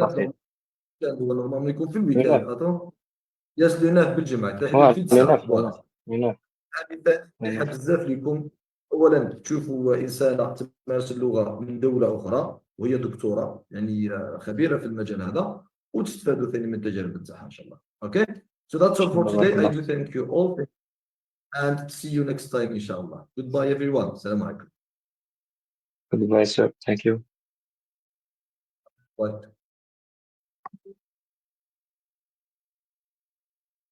أفريل. هو نورمالمون يكون في الويكاند. اتون يس لو 9 بالجمعة تحديد في لو 9. 9 حاجة بزاف لكم. اولا تشوفوا انسانه تمارس اللغه من دوله اخرى وهي دكتوره يعني خبيره في المجال هذا، وتستفادوا ثاني من التجارب نتاعها ان شاء الله. اوكي so that's all for today. I do thank you all and see you next time ان شاء الله. Goodbye everyone. السلام عليكم. Goodbye sir, thank you. Bye.